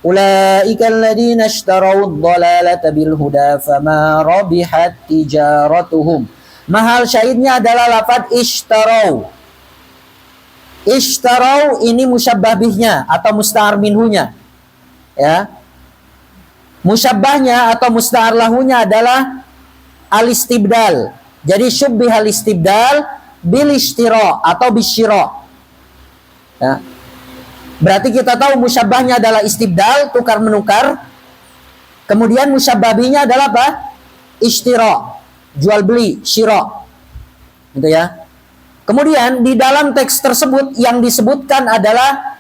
ulaika alladziina ishtarau ad-dhalalata bil huda fama rabihat tijaratuhum. Mahal syahidnya adalah lafaz ishtarau. Ishtarau ini musyabbah bihnya atau musta'ar minhunya. Ya. Musyabbahnya atau musta'ar lahunya adalah al-istibdal. Jadi syubbihal istibdal bil ishtira atau bisyira. Ya. Berarti kita tahu musyabbahnya adalah istibdal, tukar menukar. Kemudian musyabbahnya adalah apa? Ishtira, jual beli, syira. Gitu ya. Kemudian di dalam teks tersebut yang disebutkan adalah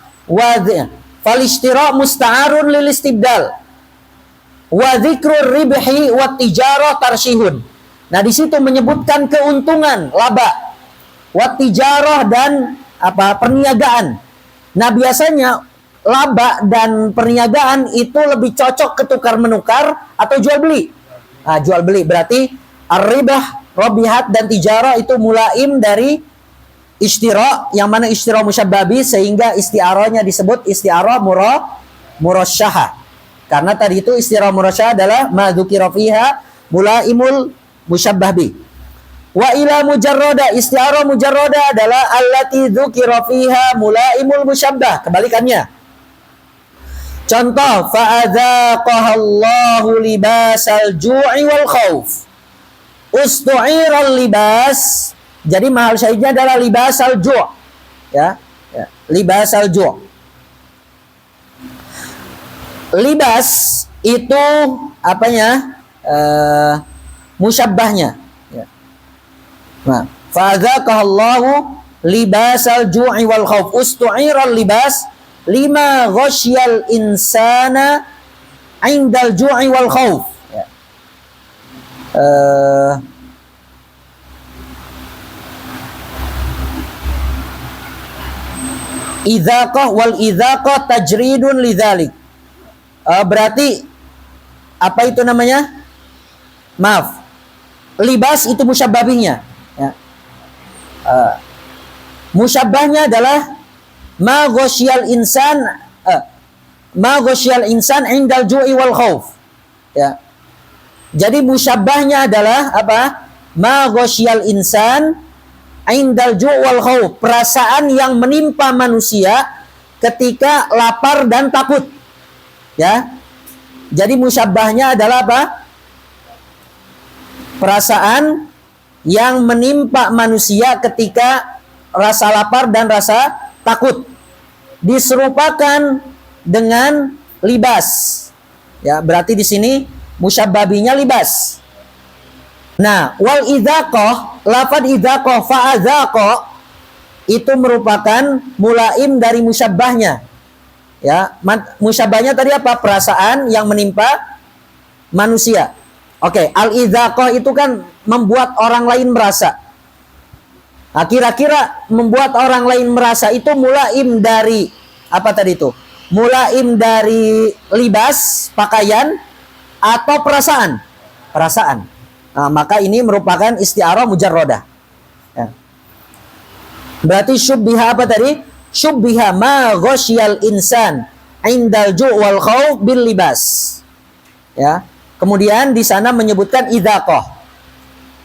fal ishtira musta'arun lil istibdal. Wa dzikrur ribhi wat tijarah tarsyihun. Nah, di situ menyebutkan keuntungan, laba. Wat tijarah dan perniagaan. Nah, biasanya laba dan perniagaan itu lebih cocok ketukar menukar atau jual beli. Nah, jual beli berarti ar-ribah, rabihat dan tijarah itu mulaim dari ishtira, yang mana ishtira musyabbabi, sehingga isti'arahnya disebut isti'arah murasyahah. Karena tadi itu isti'arah murasyahah adalah ma dzukira fiha mulaimul musyabbabi. Wa ila mujarrada, isti'arah mujarrada adalah allati dzukira fiha mulaimul musyabbah, kebalikannya. Contoh, fa'adzaqahallahu libasal ju'i wal khauf. Ustu'iral libas, jadi mahal syahidnya adalah libasal ju'. Ya, libasal ju'. Libas itu apanya? Musyabbahnya. Nah, fa'adzaqahallahu libasal ju'i wal khauf. Ustu'iral libas lima ghasyal insana 'indal ju'i wal khauf. Ya. Idzaqah wal idzaqah tajridun lidzalik. Berarti apa itu namanya? Maaf. Libas itu musyabbahnya. Ya. Musyabbahnya adalah ma ghasyal insan indal ju'i wal khauf. Ya. Jadi musyabbahnya adalah apa? Ma ghasyal insan indal ju'i wal khauf, perasaan yang menimpa manusia ketika lapar dan takut. Ya. Jadi musyabbahnya adalah apa? perasaan yang menimpa manusia ketika rasa lapar dan rasa takut. Diserupakan dengan libas. Ya, berarti di sini musyabbabinya libas. Nah, wal idzaqah, lafaz idzaqah fa'adzaqah itu merupakan mulaim dari musyabbahnya. Ya, musyabbahnya tadi apa? Perasaan yang menimpa manusia. Oke, al-idzaqah itu kan membuat orang lain merasa. Nah, kira-kira membuat orang lain merasa itu mulaim dari apa tadi itu? Mulaim dari libas, pakaian, atau perasaan? Perasaan. Nah, maka ini merupakan isti'arah mujarradah. Ya. Berarti syubbiha apa tadi? Syubbiha ma ghasyal insan indal ju' wal khauf bil libas. Ya. Kemudian di sana menyebutkan idzaqah.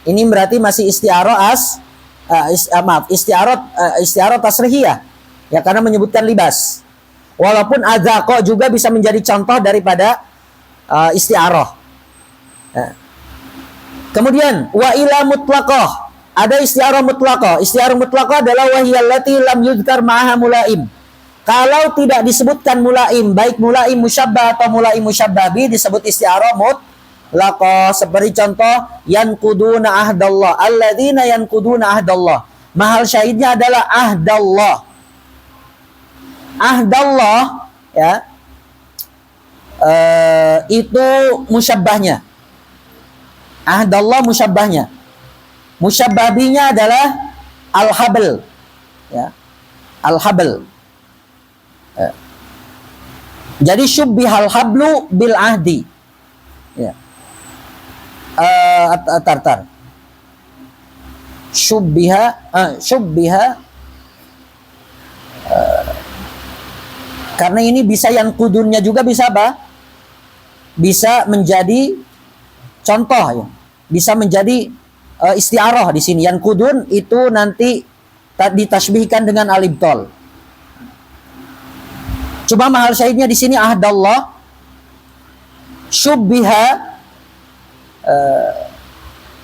Ini berarti masih isti'arah isti'arah tasrihiyah. Ya, karena menyebutkan libas. Walaupun adzaqah juga bisa menjadi contoh daripada isti'arah. Ya. Kemudian wa ila mutlaqah, ada isti'arah mutlaqah. Isti'arah mutlaqah adalah wahiyallati lam yuzkar ma'aha mulaim. Kalau tidak disebutkan mulaim, baik mulaim musyabbah atau mulaim musyabbabi, disebut isti'arah mutlaqah. Seperti contoh yanquduna ahdallah, alladzina yanquduna ahdallah. Mahal syahidnya adalah ahdallah. Ahdallah ya. Itu musyabbahnya. Ahdallah musyabbahnya. Musyabbabinya adalah al-habl. Ya. Al-habl. Jadi syubbihal hablu bil ahdi. Ya. Tar. Syubbiha karena ini bisa yang kudunnya juga bisa apa? Bisa menjadi contoh ya. Bisa menjadi isti'arah di sini. Yang kudun itu nanti ditasbihkan dengan al-ibtal. Coba mahal syahidnya di sini ahdallah syubbiha,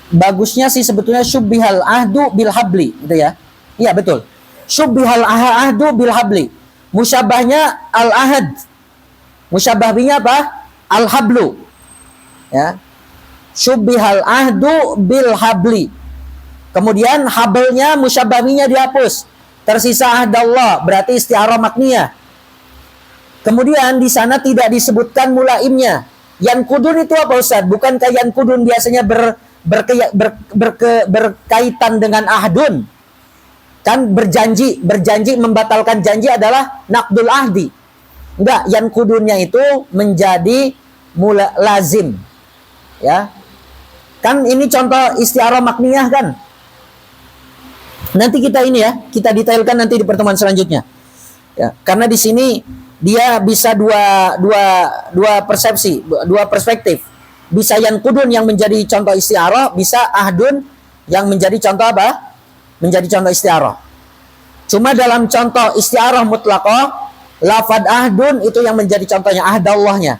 bagusnya sih sebetulnya syubbihal ahdu bil habli gitu ya. Iya betul. Syubbihal ahdu bil habli. Musyabahnya al ahad. Musyabahnya apa? Al hablu. Ya. Syubbihal ahdu bil habli. Kemudian habelnya musyabahnya dihapus. Tersisa ahdallah, berarti isti'arah makniyah. Kemudian di sana tidak disebutkan mulaimnya. Yan kudun itu apa Ustaz? Bukankah yan kudun biasanya berkaitan dengan ahdun? Kan berjanji membatalkan janji adalah naqdul ahdi. Enggak, yan kudunnya itu menjadi lazim. Ya. Kan ini contoh isti'arah makniyah kan? Nanti kita ini ya, kita detailkan nanti di pertemuan selanjutnya. Ya, karena di sini dia bisa dua persepsi, dua perspektif. Bisa yang kudun yang menjadi contoh isti'arah, bisa ahdun yang menjadi contoh apa? Menjadi contoh isti'arah. Cuma dalam contoh isti'arah mutlaqah, lafad ahdun itu yang menjadi contohnya, ahdallahnya.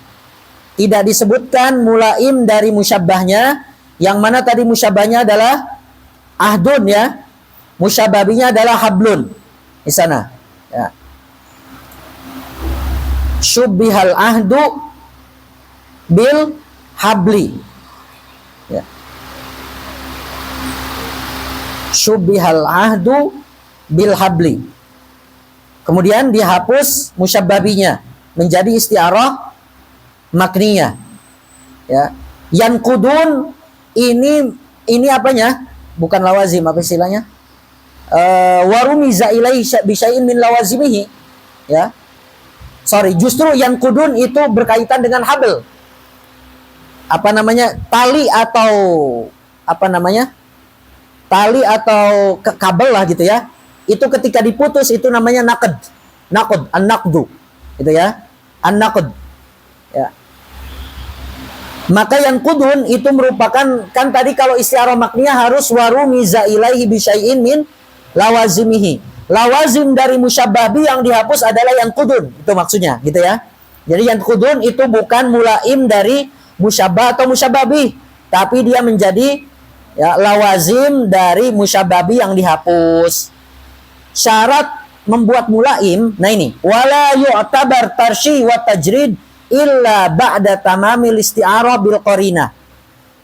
Tidak disebutkan mulaim dari musyabbahnya, yang mana tadi musyabbahnya adalah ahdun ya. Musyababinya adalah hablun di sana. Ya. Syubbihal ahdu bil habli. Ya. Syubbihal ahdu bil habli. Kemudian dihapus musyababinya menjadi isti'arah makniyah. Ya. Yang kudun ini apanya? Bukan lawazim, apa istilahnya? Warumiza ilaihi bisyai'in min lawazimihi. Ya. Sorry, justru yang kudun itu berkaitan dengan habl. Apa namanya? Tali atau apa namanya? Tali atau kabel lah gitu ya. Itu ketika diputus itu namanya naqd. Naqd, an-naqdu. Gitu ya. An-naqd. Ya. Maka yang kudun itu merupakan, kan tadi kalau isti'arah makniyah harus warumiza ilaihi bisyai'in min lawazimihi. Lawazim dari musyabbabi yang dihapus adalah yang kudun, itu maksudnya gitu ya. Jadi yang kudun itu bukan mulaim dari musyabbah atau musyabbabi, tapi dia menjadi Ya, lawazim dari musyababi yang dihapus. Syarat membuat mulaim, nah ini, wala yu'tabar tarshi wa tajrid illa ba'da tamamil isti'arah bil qarinah.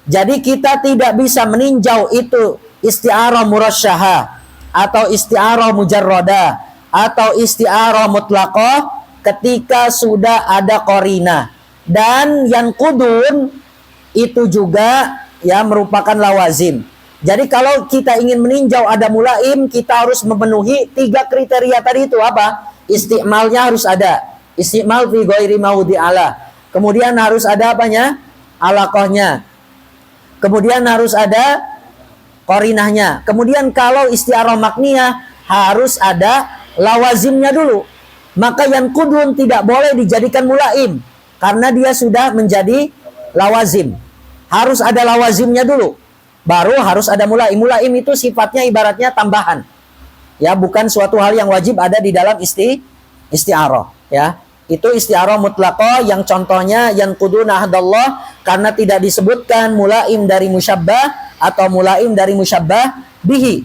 Jadi kita tidak bisa meninjau itu isti'arah murasyahah atau isti'arah mujarradah atau isti'arah mutlaqah ketika sudah ada qarinah. Dan yang kudun itu juga ya merupakan lawazim. Jadi kalau kita ingin meninjau ada mulaim, kita harus memenuhi 3 kriteria tadi itu apa? Isti'malnya harus ada. Isti'mal fi ghairi maudhi ala. Kemudian harus ada apanya? Alaqahnya. Kemudian harus ada qarinahnya. Kemudian kalau isti'arah makniyah harus ada lawazimnya dulu. Maka yang kudun tidak boleh dijadikan mulaim karena dia sudah menjadi lawazim. Harus ada lawazimnya dulu, baru harus ada mulaim. Mulaim itu sifatnya ibaratnya tambahan, ya, bukan suatu hal yang wajib ada di dalam isti'arah. Ya, itu isti'arah mutlaqah yang contohnya yang kudu nahdallah karena tidak disebutkan mulaim dari musyabbah atau mulaim dari musyabbah bihi.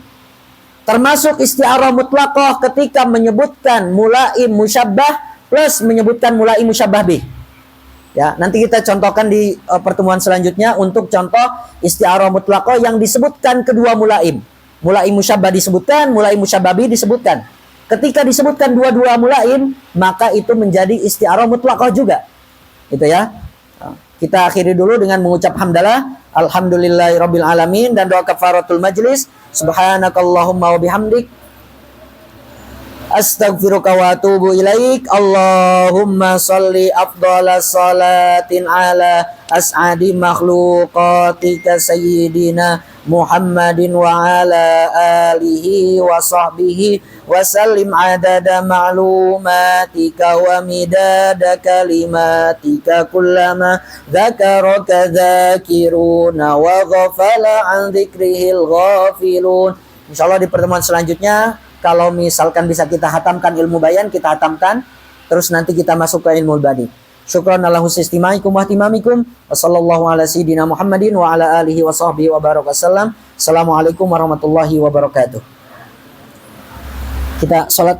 Termasuk isti'arah mutlaqah ketika menyebutkan mulaim musyabbah plus menyebutkan mulaim musyabbah bih. Ya, nanti kita contohkan di pertemuan selanjutnya untuk contoh isti'arah mutlaqah yang disebutkan kedua mulaim. Mulaim musyabbah disebutkan, mulaim musyabbah bih disebutkan. Ketika disebutkan dua-dua mulaim, maka itu menjadi isti'arah mutlaqah juga. Gitu ya. Kita akhiri dulu dengan mengucap hamdalah, alhamdulillahirabbil alamin, dan doa kafaratul majlis. Subhanakallahumma wa bihamdik astaghfiruka wa atubu ilaik. Allahumma salli afdhala salatin ala as'adi makhluqatika sayyidina Muhammadin wa ala alihi wa sahbihi wa sallim adada ma'lumatika wa midada kalimatika kullama dzakaraka dzakiruna wa ghafala an dzikrihil ghafilun. Insyaallah di pertemuan selanjutnya, kalau misalkan bisa kita hatamkan ilmu bayan, kita hatamkan. Terus nanti kita masuk ke ilmu badi. Syukran ala husni istimaikum wa ihtimamikum. Wassallallahu ala sayyidina Muhammadin wa ala alihi wa sahbihi wa baraka sallam. Assalamualaikum warahmatullahi wabarakatuh. Kita sholat